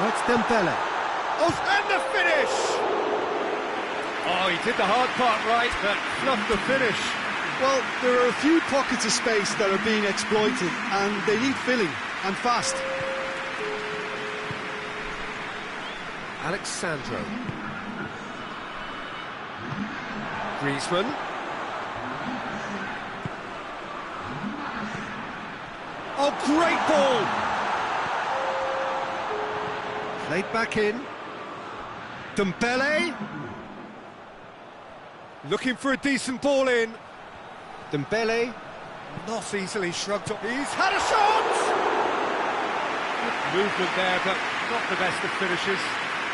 Oh, it's Dembele. Oh, and the finish! Oh, he did the hard part right, but fluffed the finish. Well, there are a few pockets of space that are being exploited, and they need filling, and fast. Alexandro. Griezmann. Oh, great ball! Played back in. Dembele. Looking for a decent ball in. Dembele. Not easily shrugged up. He's had a shot! Good movement there, but not the best of finishes.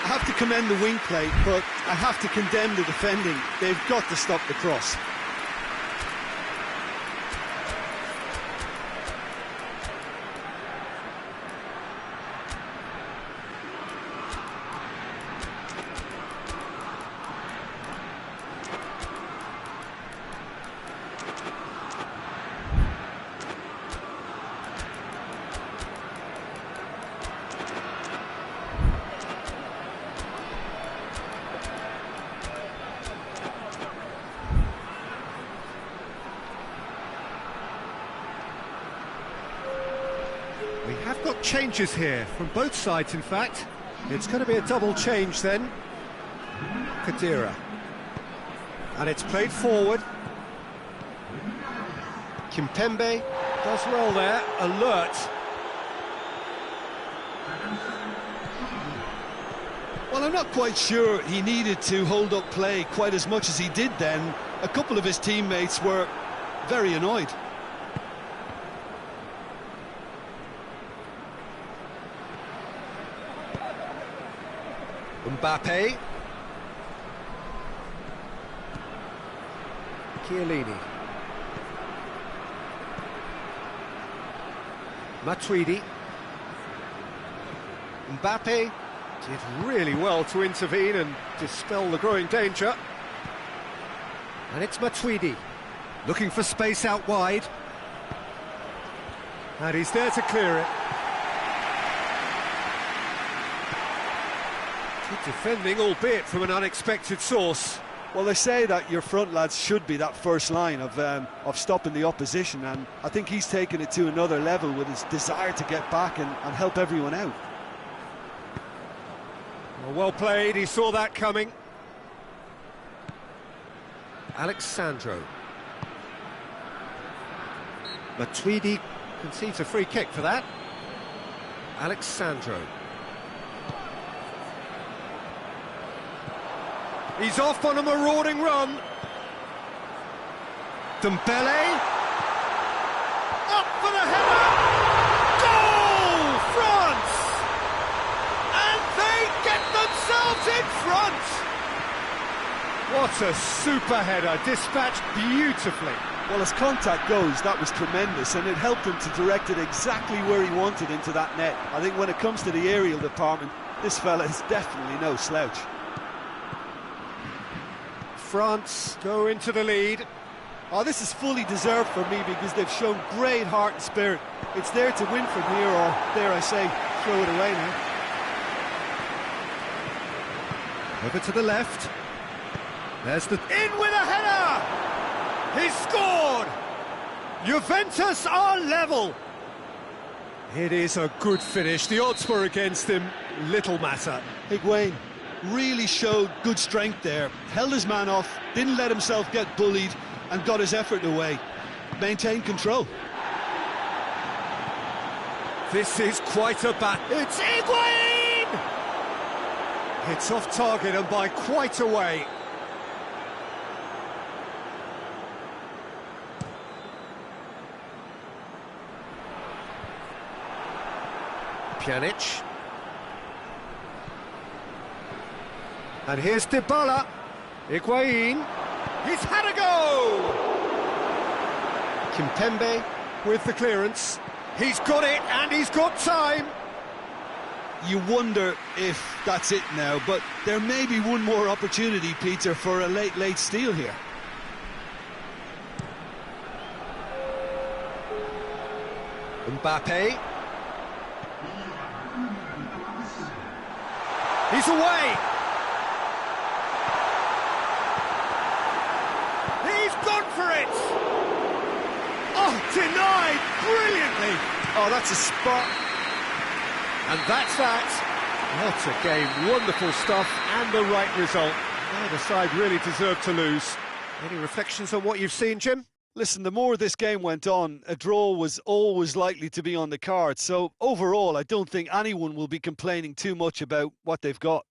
I have to commend the wing play, but I have to condemn the defending. They've got to stop the cross. We have got changes here, from both sides in fact. It's going to be a double change then. Khedira. And it's played forward. Kimpembe does well there, alert. Well, I'm not quite sure he needed to hold up play quite as much as he did then. A couple of his teammates were very annoyed. Mbappe. Chiellini. Matuidi. Mbappe did really well to intervene and dispel the growing danger. And it's Matuidi, looking for space out wide. And he's there to clear it. Good defending, albeit from an unexpected source. Well, they say that your front lads should be that first line of stopping the opposition, and I think he's taken it to another level with his desire to get back and help everyone out. Well played, he saw that coming. Alexandro. Matuidi concedes a free kick for that. Alexandro. He's off on a marauding run. Dembele. Up for the header. Goal! France! And they get themselves in front. What a super header, dispatched beautifully. Well, as contact goes, that was tremendous, and it helped him to direct it exactly where he wanted into that net. I think when it comes to the aerial department, this fella is definitely no slouch. France go into the lead. Oh, this is fully deserved for me because they've shown great heart and spirit. It's there to win from here, or dare I say, throw it away now. Over to the left. There's the... In with a header! He's scored! Juventus are level! It is a good finish. The odds were against him. Little matter. Higuain really showed good strength there. Held his man off, didn't let himself get bullied, and got his effort away. Maintained control. This is quite a bat. It's Higuain! It's off target and by quite a way. Pjanic. And here's Dybala. Higuain. He's had a go! Kimpembe with the clearance. He's got it and he's got time. You wonder if that's it now, but there may be one more opportunity, Peter, for a late steal here. Mbappe. He's away. He's gone for it. Oh, denied brilliantly. Oh, that's a spot. And that's that. What a game. Wonderful stuff and the right result. Neither side really deserved to lose. Any reflections on what you've seen, Jim? Listen, the more this game went on, a draw was always likely to be on the cards. So overall, I don't think anyone will be complaining too much about what they've got.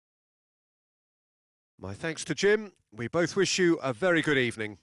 My thanks to Jim. We both wish you a very good evening.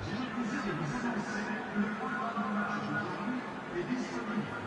J'ai le plaisir de vous annoncer le programme de match d'aujourd'hui et des disponible.